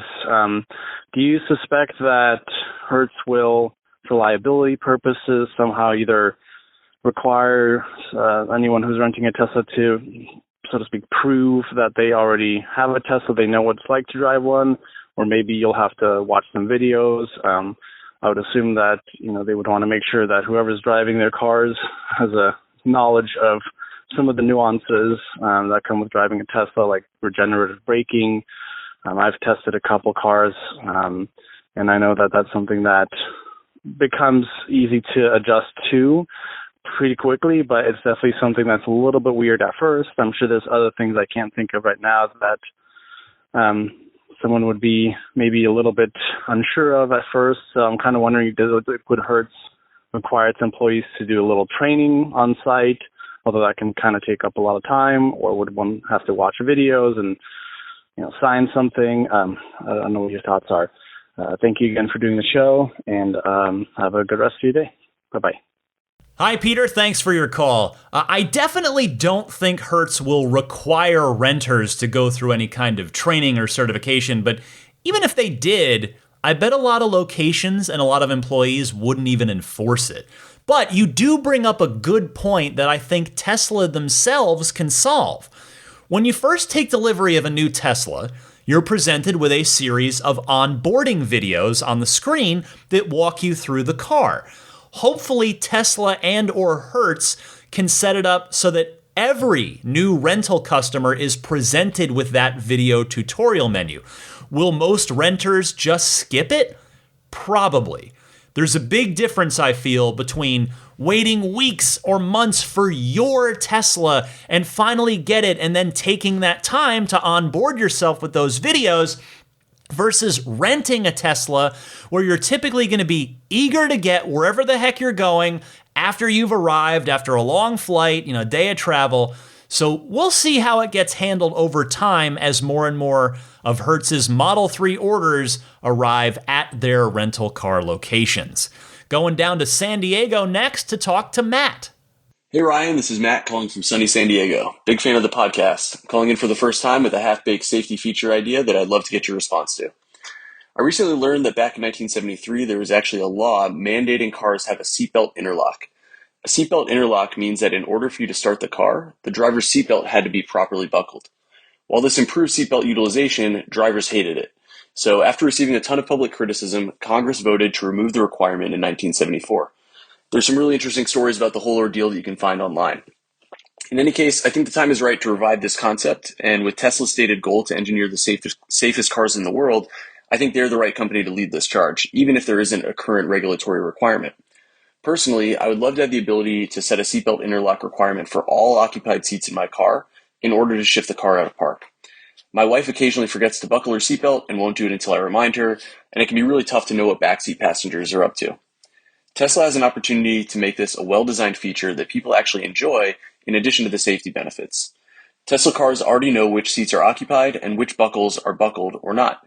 do you suspect that Hertz will, for liability purposes, somehow either require anyone who's renting a Tesla to, so to speak, prove that they already have a Tesla, they know what it's like to drive one, or maybe you'll have to watch some videos? I would assume that, they would want to make sure that whoever's driving their cars has a knowledge of some of the nuances that come with driving a Tesla, like regenerative braking. I've tested a couple cars, and I know that that's something that becomes easy to adjust to pretty quickly, but it's definitely something that's a little bit weird at first. I'm sure there's other things I can't think of right now that someone would be maybe a little bit unsure of at first. So I'm kind of wondering, would Hertz require its employees to do a little training on site, although that can kind of take up a lot of time, or would one have to watch videos and sign something? I don't know what your thoughts are. Thank you again for doing the show, and have a good rest of your day. Bye-bye. Hi, Peter. Thanks for your call. I definitely don't think Hertz will require renters to go through any kind of training or certification, but even if they did, I bet a lot of locations and a lot of employees wouldn't even enforce it. But you do bring up a good point that I think Tesla themselves can solve. When you first take delivery of a new Tesla, you're presented with a series of onboarding videos on the screen that walk you through the car. Hopefully Tesla and or Hertz can set it up so that every new rental customer is presented with that video tutorial menu. Will most renters just skip it? Probably. There's a big difference, I feel, between waiting weeks or months for your Tesla and finally get it and then taking that time to onboard yourself with those videos versus renting a Tesla where you're typically going to be eager to get wherever the heck you're going after you've arrived, after a long flight, a day of travel. So we'll see how it gets handled over time as more and more of Hertz's Model 3 orders arrive at their rental car locations. Going down to San Diego next to talk to Matt. Hey Ryan, this is Matt calling from sunny San Diego. Big fan of the podcast. I'm calling in for the first time with a half-baked safety feature idea that I'd love to get your response to. I recently learned that back in 1973 there was actually a law mandating cars have a seatbelt interlock. A seatbelt interlock means that in order for you to start the car, the driver's seatbelt had to be properly buckled. While this improved seatbelt utilization, drivers hated it. So after receiving a ton of public criticism, Congress voted to remove the requirement in 1974. There's some really interesting stories about the whole ordeal that you can find online. In any case, I think the time is right to revive this concept, and with Tesla's stated goal to engineer the safest cars in the world, I think they're the right company to lead this charge, even if there isn't a current regulatory requirement. Personally, I would love to have the ability to set a seatbelt interlock requirement for all occupied seats in my car in order to shift the car out of park. My wife occasionally forgets to buckle her seatbelt and won't do it until I remind her, and it can be really tough to know what backseat passengers are up to. Tesla has an opportunity to make this a well-designed feature that people actually enjoy in addition to the safety benefits. Tesla cars already know which seats are occupied and which buckles are buckled or not.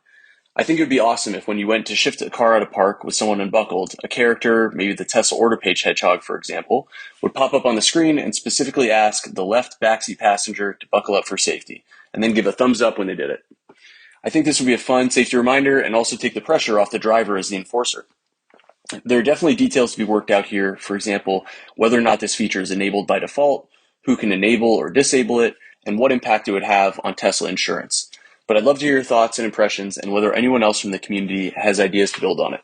I think it would be awesome if when you went to shift a car out of park with someone unbuckled, a character, maybe the Tesla order page hedgehog for example, would pop up on the screen and specifically ask the left backseat passenger to buckle up for safety, and then give a thumbs up when they did it. I think this would be a fun safety reminder and also take the pressure off the driver as the enforcer. There are definitely details to be worked out here, for example, whether or not this feature is enabled by default, who can enable or disable it, and what impact it would have on Tesla insurance. But I'd love to hear your thoughts and impressions and whether anyone else from the community has ideas to build on it.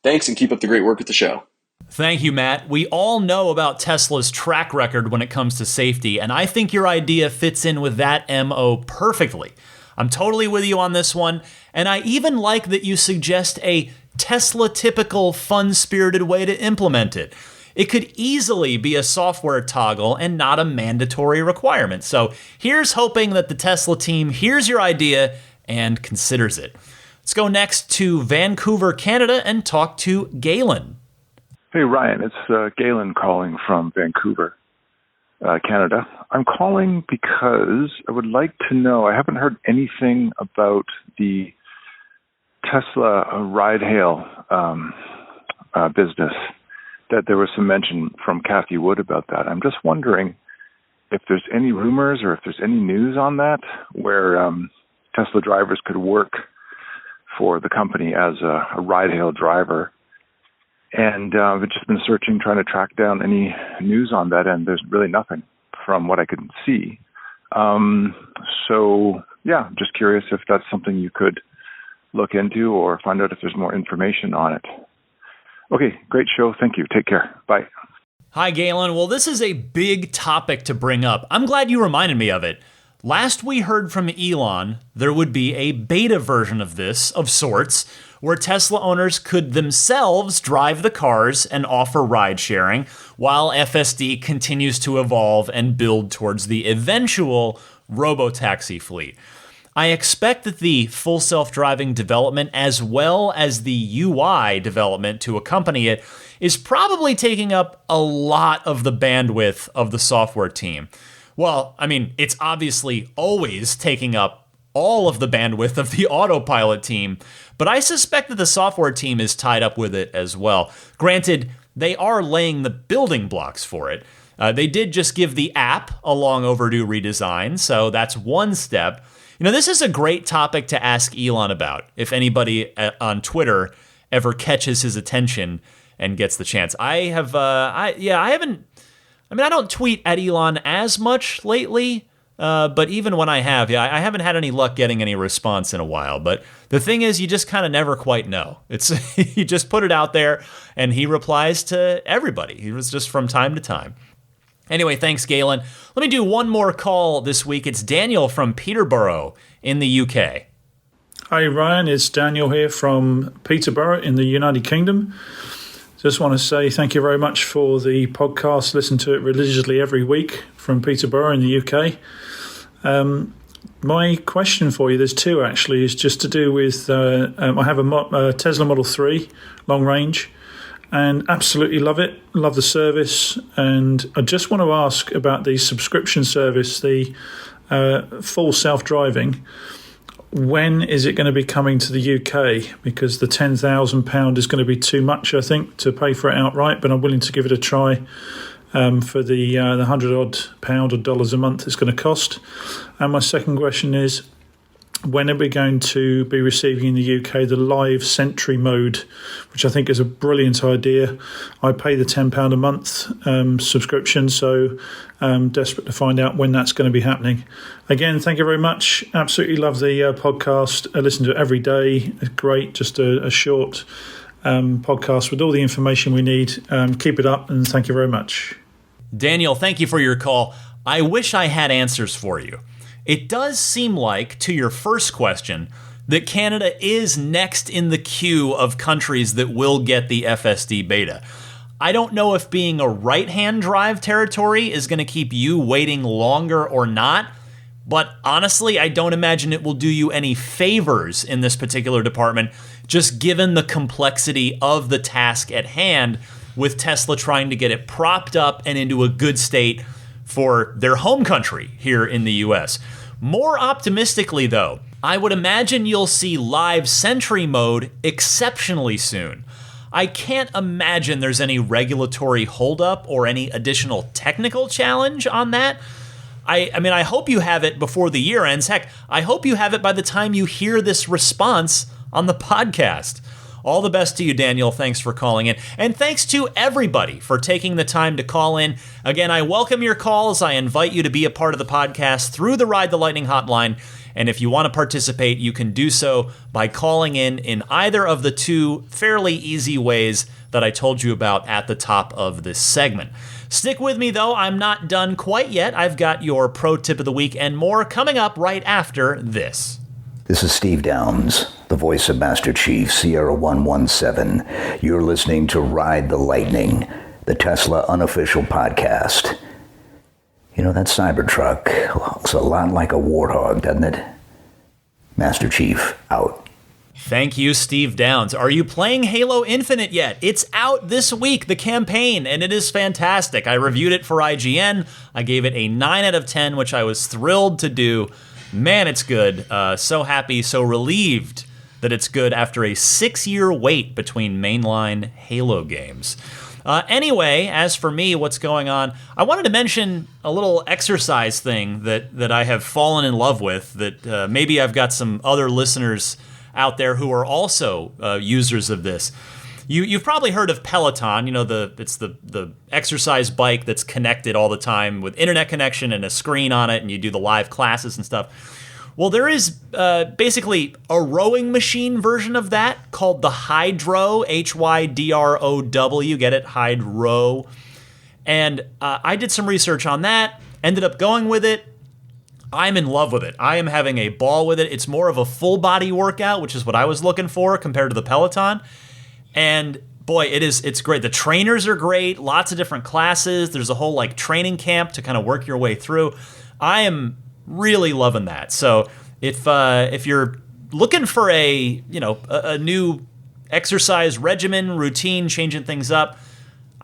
Thanks, and keep up the great work with the show. Thank you, Matt. We all know about Tesla's track record when it comes to safety, and I think your idea fits in with that MO perfectly. I'm totally with you on this one, and I even like that you suggest a Tesla-typical, fun-spirited way to implement it. It could easily be a software toggle and not a mandatory requirement. So here's hoping that the Tesla team hears your idea and considers it. Let's go next to Vancouver, Canada, and talk to Galen. Hey, Ryan. It's Galen calling from Vancouver, Canada. I'm calling because I would like to know, I haven't heard anything about the Tesla ride-hail business, that there was some mention from Kathy Wood about that. I'm just wondering if there's any rumors or if there's any news on that where Tesla drivers could work for the company as a ride-hail driver. And I've just been searching, trying to track down any news on that, and there's really nothing from what I can see. So, yeah, just curious if that's something you could look into or find out if there's more information on it. Okay, great show. Thank you. Take care. Bye. Hi, Galen. Well, this is a big topic to bring up. I'm glad you reminded me of it. Last we heard from Elon, there would be a beta version of this, of sorts, where Tesla owners could themselves drive the cars and offer ride sharing, while FSD continues to evolve and build towards the eventual robotaxi fleet. I expect that the full self-driving development, as well as the UI development to accompany it, is probably taking up a lot of the bandwidth of the software team. Well, I mean, it's obviously always taking up all of the bandwidth of the autopilot team, but I suspect that the software team is tied up with it as well. Granted, they are laying the building blocks for it. They did just give the app a long overdue redesign, so that's one step. This is a great topic to ask Elon about, if anybody on Twitter ever catches his attention and gets the chance. I don't tweet at Elon as much lately, but even when I have, I haven't had any luck getting any response in a while. But the thing is, you just kind of never quite know. It's you just put it out there, and he replies to everybody. He was just from time to time. Anyway, thanks, Galen. Let me do one more call this week. It's Daniel from Peterborough in the UK. Hi, Ryan. It's Daniel here from Peterborough in the United Kingdom. Just want to say thank you very much for the podcast. Listen to it religiously every week from Peterborough in the UK. My question for you, there's two actually, is just to do with, I have a Tesla Model 3 long range and absolutely love it, love the service. And I just want to ask about the subscription service, the full self-driving. When is it going to be coming to the UK? Because the £10,000 is going to be too much, I think, to pay for it outright, but I'm willing to give it a try for the £100-odd or dollars a month it's going to cost. And my second question is, when are we going to be receiving in the UK the live Sentry mode, which I think is a brilliant idea. I pay the £10 a month subscription, so I'm desperate to find out when that's going to be happening. Again, thank you very much. Absolutely love the podcast. I listen to it every day. It's great, just a short podcast with all the information we need. Keep it up, and thank you very much. Daniel, thank you for your call. I wish I had answers for you. It does seem like, to your first question, that Canada is next in the queue of countries that will get the FSD beta. I don't know if being a right-hand drive territory is going to keep you waiting longer or not, but honestly, I don't imagine it will do you any favors in this particular department, just given the complexity of the task at hand with Tesla trying to get it propped up and into a good state for their home country here in the US. More optimistically, though, I would imagine you'll see live Sentry mode exceptionally soon. I can't imagine there's any regulatory holdup or any additional technical challenge on that. I hope you have it before the year ends. Heck, I hope you have it by the time you hear this response on the podcast. All the best to you, Daniel. Thanks for calling in. And thanks to everybody for taking the time to call in. Again, I welcome your calls. I invite you to be a part of the podcast through the Ride the Lightning hotline. And if you want to participate, you can do so by calling in either of the two fairly easy ways that I told you about at the top of this segment. Stick with me, though. I'm not done quite yet. I've got your pro tip of the week and more coming up right after this. This is Steve Downs, the voice of Master Chief, Sierra 117. You're listening to Ride the Lightning, the Tesla unofficial podcast. You know, that Cybertruck looks a lot like a warthog, doesn't it? Master Chief, out. Thank you, Steve Downs. Are you playing Halo Infinite yet? It's out this week, the campaign, and it is fantastic. I reviewed it for IGN. I gave it a 9 out of 10, which I was thrilled to do. Man, it's good. So happy, so relieved that it's good after a 6-year wait between mainline Halo games. Anyway, as for me, what's going on? I wanted to mention a little exercise thing that I have fallen in love with, that maybe I've got some other listeners out there who are also users of this. You've probably heard of Peloton. You know, it's the exercise bike that's connected all the time with internet connection and a screen on it, and you do the live classes and stuff. Well, there is basically a rowing machine version of that called the Hydrow, Hydrow. Get it? Hydrow. And I did some research on that, ended up going with it. I'm in love with it. I am having a ball with it. It's more of a full body workout, which is what I was looking for compared to the Peloton. And boy, it's great. The trainers are great. Lots of different classes. There's a whole like training camp to kind of work your way through. I am really loving that. So if you're looking for a new exercise regimen, routine, changing things up,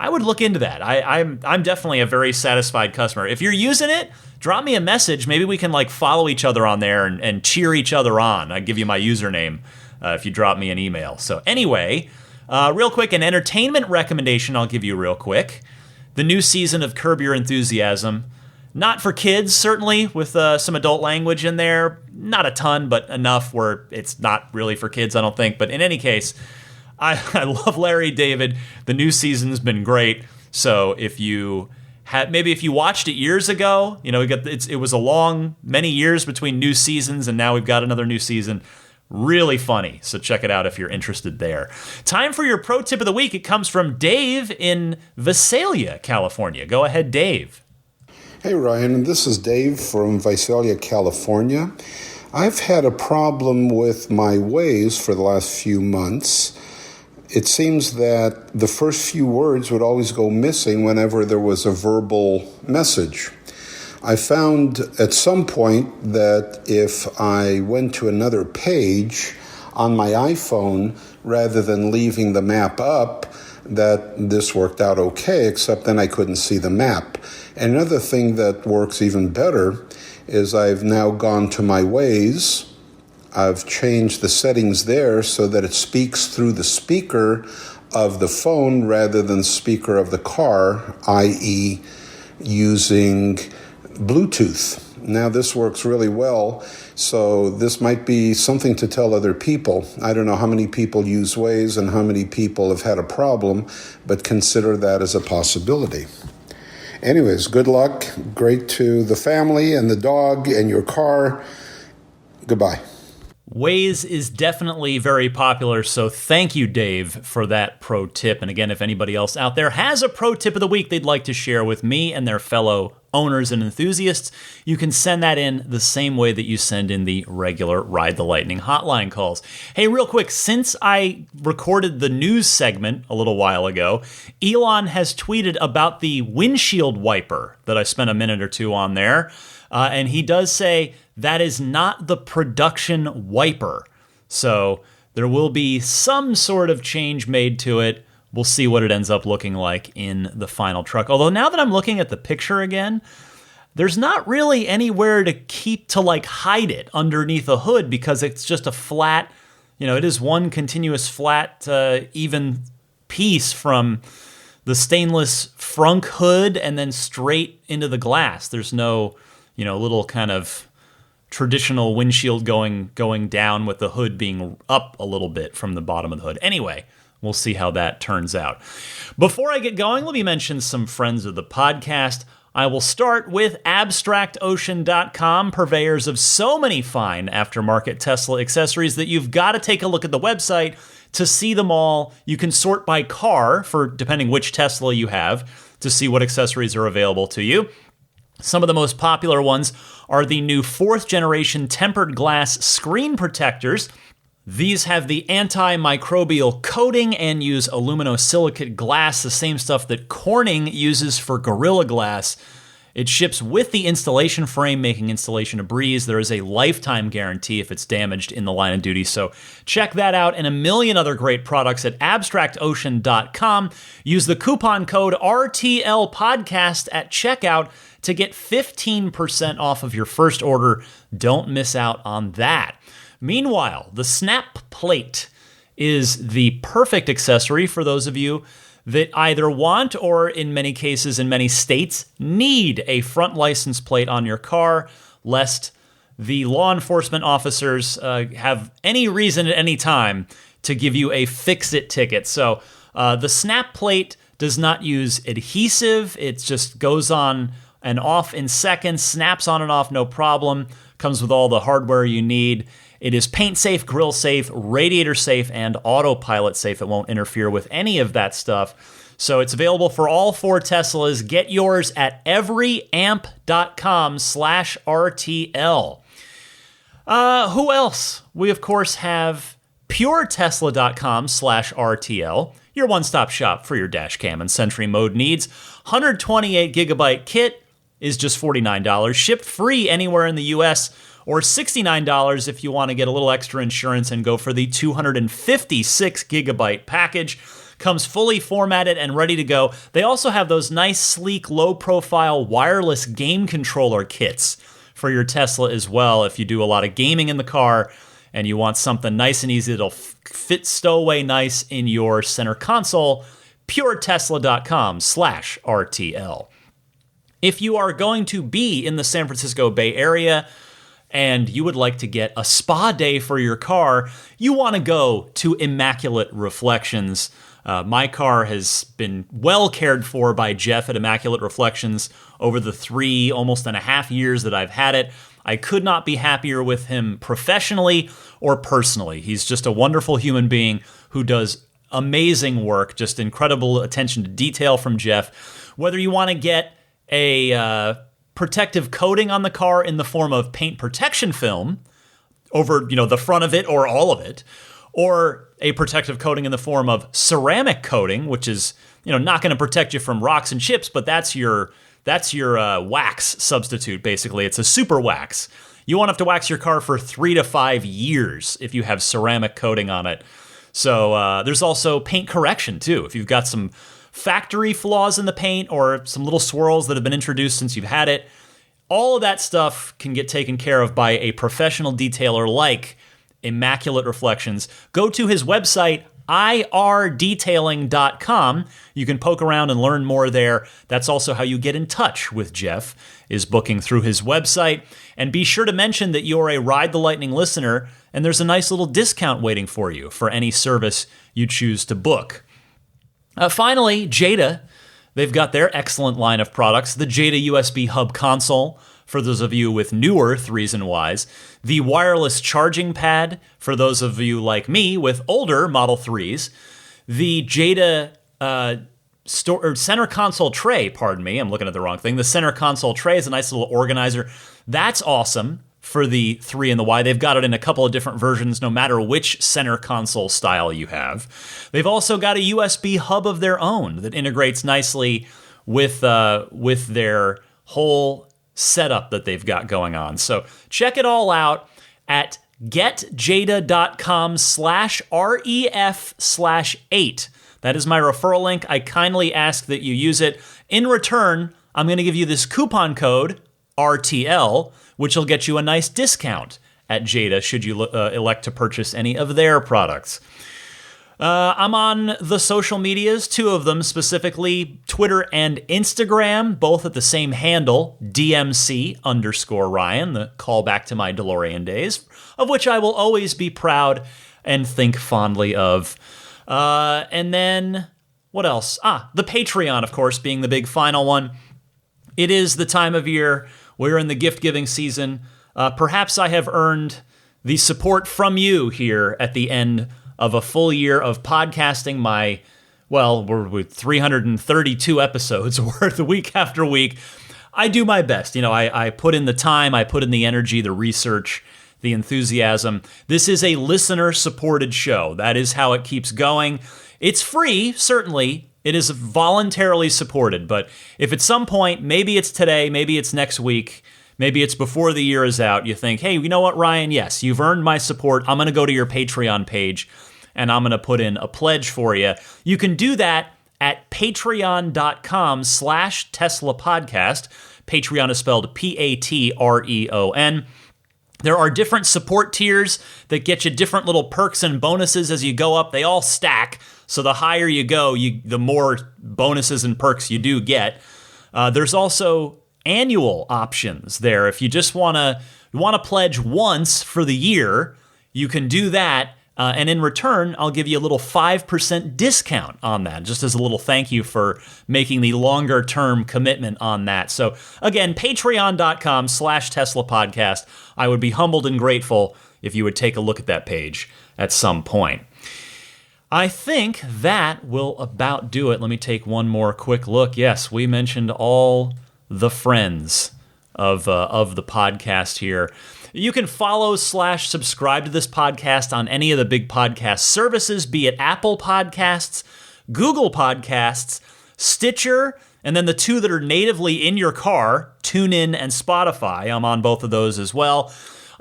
I would look into that. I'm definitely a very satisfied customer. If you're using it, drop me a message. Maybe we can like follow each other on there and cheer each other on. I give you my username if you drop me an email. So anyway, real quick, an entertainment recommendation I'll give you real quick. The new season of Curb Your Enthusiasm. Not for kids, certainly, with some adult language in there. Not a ton, but enough where it's not really for kids, I don't think. But in any case, I love Larry David. The new season's been great. So if you if you watched it years ago, it was a long, many years between new seasons, and now we've got another new season. Really funny. So check it out if you're interested there. Time for your pro tip of the week. It comes from Dave in Visalia, California. Go ahead, Dave. Hey, Ryan. This is Dave from Visalia, California. I've had a problem with my Waze for the last few months. It seems that the first few words would always go missing whenever there was a verbal message. I found at some point that if I went to another page on my iPhone, rather than leaving the map up, that this worked out okay, except then I couldn't see the map. Another thing that works even better is I've now gone to my Waze. I've changed the settings there so that it speaks through the speaker of the phone rather than speaker of the car, i.e. using Bluetooth. Now this works really well, so this might be something to tell other people. I don't know how many people use Waze and how many people have had a problem, but consider that as a possibility. Anyways, good luck. Great to the family and the dog and your car. Goodbye. Waze is definitely very popular, so thank you, Dave, for that pro tip. And again, if anybody else out there has a pro tip of the week they'd like to share with me and their fellow owners and enthusiasts, you can send that in the same way that you send in the regular Ride the Lightning hotline calls. Hey, real quick, since I recorded the news segment a little while ago, Elon has tweeted about the windshield wiper that I spent a minute or two on there. And he does say that is not the production wiper. So there will be some sort of change made to it. We'll see what it ends up looking like in the final truck. Although now that I'm looking at the picture again, there's not really anywhere to hide it underneath a hood because it's just a flat, it is one continuous flat, even piece from the stainless frunk hood and then straight into the glass. There's no, little kind of traditional windshield going down with the hood being up a little bit from the bottom of the hood. Anyway, we'll see how that turns out. Before I get going, let me mention some friends of the podcast. I will start with AbstractOcean.com, purveyors of so many fine aftermarket Tesla accessories that you've got to take a look at the website to see them all. You can sort by car, for depending which Tesla you have, to see what accessories are available to you. Some of the most popular ones are the new 4th generation tempered glass screen protectors. These have the antimicrobial coating and use aluminosilicate glass, the same stuff that Corning uses for Gorilla Glass. It ships with the installation frame, making installation a breeze. There is a lifetime guarantee if it's damaged in the line of duty. So check that out and a million other great products at abstractocean.com. Use the coupon code RTLPodcast at checkout to get 15% off of your first order. Don't miss out on that. Meanwhile, the snap plate is the perfect accessory for those of you that either want or, in many cases, in many states, need a front license plate on your car, lest the law enforcement officers have any reason at any time to give you a fix-it ticket. So the snap plate does not use adhesive. It just goes on and off in seconds, snaps on and off, no problem. Comes with all the hardware you need. It is paint safe, grill safe, radiator safe, and autopilot safe. It won't interfere with any of that stuff. So it's available for all 4 Teslas. Get yours at everyamp.com/RTL. Who else? We, of course, have puretesla.com/RTL, your one-stop shop for your dash cam and Sentry mode needs. 128 gigabyte kit is just $49, shipped free anywhere in the U.S., or $69 if you want to get a little extra insurance and go for the 256 gigabyte package. Comes fully formatted and ready to go. They also have those nice, sleek, low-profile wireless game controller kits for your Tesla as well. If you do a lot of gaming in the car and you want something nice and easy that'll fit stowaway nice in your center console, puretesla.com/RTL. If you are going to be in the San Francisco Bay Area and you would like to get a spa day for your car, you want to go to Immaculate Reflections. My car has been well cared for by Jeff at Immaculate Reflections over the 3.5 years that I've had it. I could not be happier with him professionally or personally. He's just a wonderful human being who does amazing work, just incredible attention to detail from Jeff. Whether you want to get a protective coating on the car in the form of paint protection film over, the front of it or all of it, or a protective coating in the form of ceramic coating, which is, not going to protect you from rocks and chips, but that's your wax substitute, basically. It's a super wax. You won't have to wax your car for 3 to 5 years if you have ceramic coating on it. So there's also paint correction, too. If you've got some factory flaws in the paint or some little swirls that have been introduced since you've had it, all of that stuff can get taken care of by a professional detailer like Immaculate Reflections. Go to his website, irdetailing.com. You can poke around and learn more there. That's also how you get in touch with Jeff, is booking through his website. And be sure to mention that you're a Ride the Lightning listener, and there's a nice little discount waiting for you for any service you choose to book. Finally, Jada. They've got their excellent line of products. The Jada USB Hub Console, for those of you with newer 3s and Ys. The wireless charging pad, for those of you like me with older Model 3s. The Jada center console tray, pardon me, I'm looking at the wrong thing. The center console tray is a nice little organizer. That's awesome for the 3 and the Y. They've got it in a couple of different versions, no matter which center console style you have. They've also got a USB hub of their own that integrates nicely with their whole setup that they've got going on. So check it all out at getjada.com/ref/8. That is my referral link. I kindly ask that you use it. In return, I'm going to give you this coupon code, RTL, which will get you a nice discount at Jada should you elect to purchase any of their products. I'm on the social medias, 2 of them specifically, Twitter and Instagram, both at the same handle, DMC_Ryan, the callback to my DeLorean days, of which I will always be proud and think fondly of. And then, what else? The Patreon, of course, being the big final one. It is the time of year. We're in the gift-giving season. Perhaps I have earned the support from you here at the end of a full year of podcasting. We're with 332 episodes worth week after week. I do my best. I put in the time, I put in the energy, the research, the enthusiasm. This is a listener-supported show. That is how it keeps going. It's free, certainly. It is voluntarily supported, but if at some point, maybe it's today, maybe it's next week, maybe it's before the year is out, you think, hey, you know what, Ryan? Yes, you've earned my support. I'm going to go to your Patreon page, and I'm going to put in a pledge for you. You can do that at patreon.com/Tesla Podcast. Patreon is spelled Patreon. There are different support tiers that get you different little perks and bonuses as you go up. They all stack, so the higher you go, the more bonuses and perks you do get. There's also annual options there. If you just want to pledge once for the year, you can do that. And in return, I'll give you a little 5% discount on that, just as a little thank you for making the longer-term commitment on that. So again, patreon.com/Tesla Podcast. I would be humbled and grateful if you would take a look at that page at some point. I think that will about do it. Let me take one more quick look. Yes, we mentioned all the friends of the podcast here. You can follow/subscribe to this podcast on any of the big podcast services, be it Apple Podcasts, Google Podcasts, Stitcher, and then the 2 that are natively in your car, TuneIn and Spotify. I'm on both of those as well.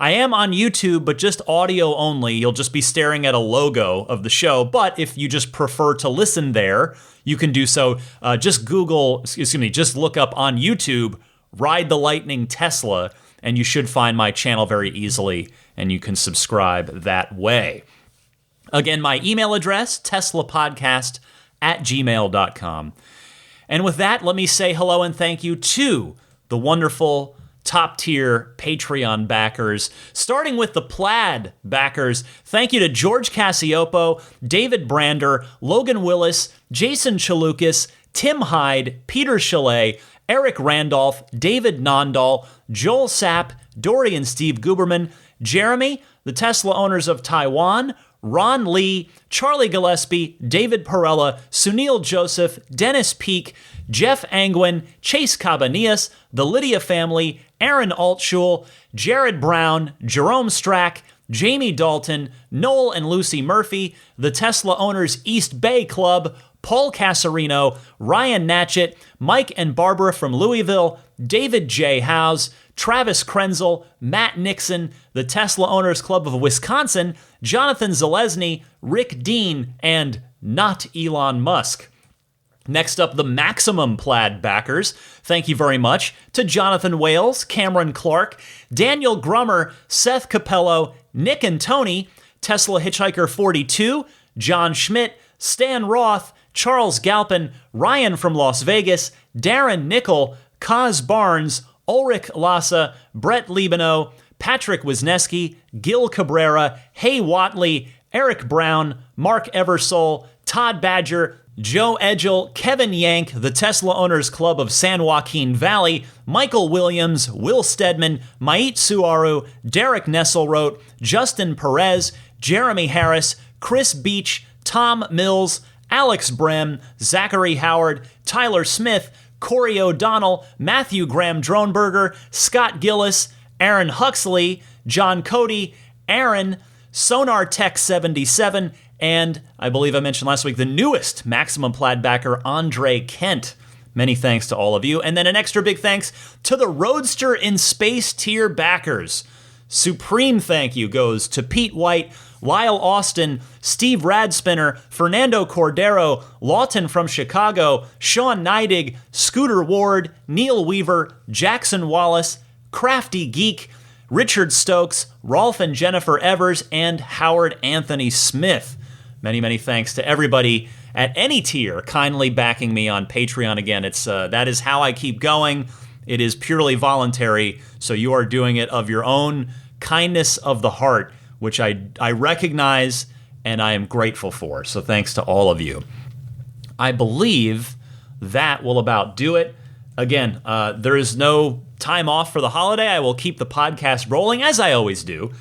I am on YouTube, but just audio only. You'll just be staring at a logo of the show. But if you just prefer to listen there, you can do so. Just look up on YouTube, Ride the Lightning Tesla, and you should find my channel very easily, and you can subscribe that way. Again, my email address, teslapodcast@gmail.com. And with that, let me say hello and thank you to the wonderful top-tier Patreon backers, starting with the Plaid backers. Thank you to George Cassiopo, David Brander, Logan Willis, Jason Chalukas, Tim Hyde, Peter Chalet, Eric Randolph, David Nondahl, Joel Sapp, Dorian Steve Guberman, Jeremy, the Tesla owners of Taiwan, Ron Lee, Charlie Gillespie, David Perella, Sunil Joseph, Dennis Peak, Jeff Angwin, Chase Cabanillas, the Lydia family, Aaron Altschul, Jared Brown, Jerome Strack, Jamie Dalton, Noel and Lucy Murphy, the Tesla Owners East Bay Club, Paul Casarino, Ryan Natchett, Mike and Barbara from Louisville, David J. Howes, Travis Krenzel, Matt Nixon, the Tesla Owners Club of Wisconsin, Jonathan Zalesny, Rick Dean, and not Elon Musk. Next up, the Maximum Plaid backers. Thank you very much to Jonathan Wales, Cameron Clark, Daniel Grummer, Seth Capello, Nick and Tony, Tesla Hitchhiker 42, John Schmidt, Stan Roth, Charles Galpin, Ryan from Las Vegas, Darren Nickel, Kaz Barnes, Ulrich Lassa, Brett Libano, Patrick Wisniewski, Gil Cabrera, Hay Watley, Eric Brown, Mark Eversole, Todd Badger, Joe Edgel, Kevin Yank, the Tesla Owners Club of San Joaquin Valley, Michael Williams, Will Stedman, Mait Suaru, Derek Nesselrote, Justin Perez, Jeremy Harris, Chris Beach, Tom Mills, Alex Brem, Zachary Howard, Tyler Smith, Corey O'Donnell, Matthew Graham Dronberger, Scott Gillis, Aaron Huxley, John Cody, Aaron, Sonar Tech 77, and I believe I mentioned last week the newest Maximum Plaid backer, Andre Kent. Many thanks to all of you. And then an extra big thanks to the Roadster in Space tier backers. Supreme thank you goes to Pete White, Lyle Austin, Steve Radspinner, Fernando Cordero, Lawton from Chicago, Sean Neidig, Scooter Ward, Neil Weaver, Jackson Wallace, Crafty Geek, Richard Stokes, Rolf and Jennifer Evers, and Howard Anthony Smith. Many, many thanks to everybody at any tier kindly backing me on Patreon. Again, that is how I keep going. It is purely voluntary, so you are doing it of your own kindness of the heart, which I recognize and I am grateful for. So thanks to all of you. I believe that will about do it. Again, there is no time off for the holiday. I will keep the podcast rolling, as I always do.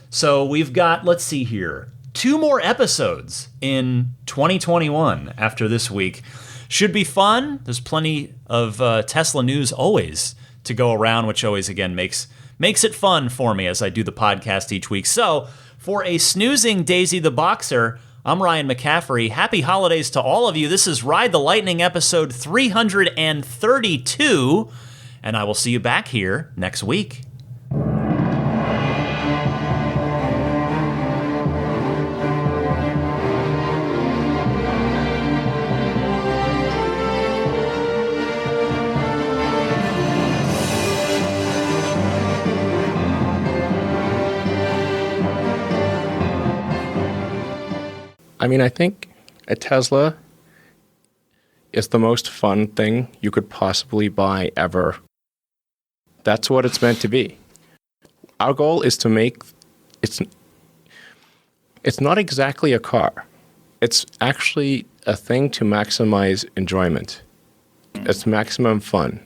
So we've got, let's see here, 2 more episodes in 2021 after this week. Should be fun. There's plenty of Tesla news always to go around, which always, again, makes it fun for me as I do the podcast each week. So for a snoozing Daisy the Boxer, I'm Ryan McCaffrey. Happy holidays to all of you. This is Ride the Lightning episode 332, and I will see you back here next week. I mean, I think a Tesla is the most fun thing you could possibly buy ever. That's what it's meant to be. Our goal is to make it's not exactly a car. It's actually a thing to maximize enjoyment. It's maximum fun.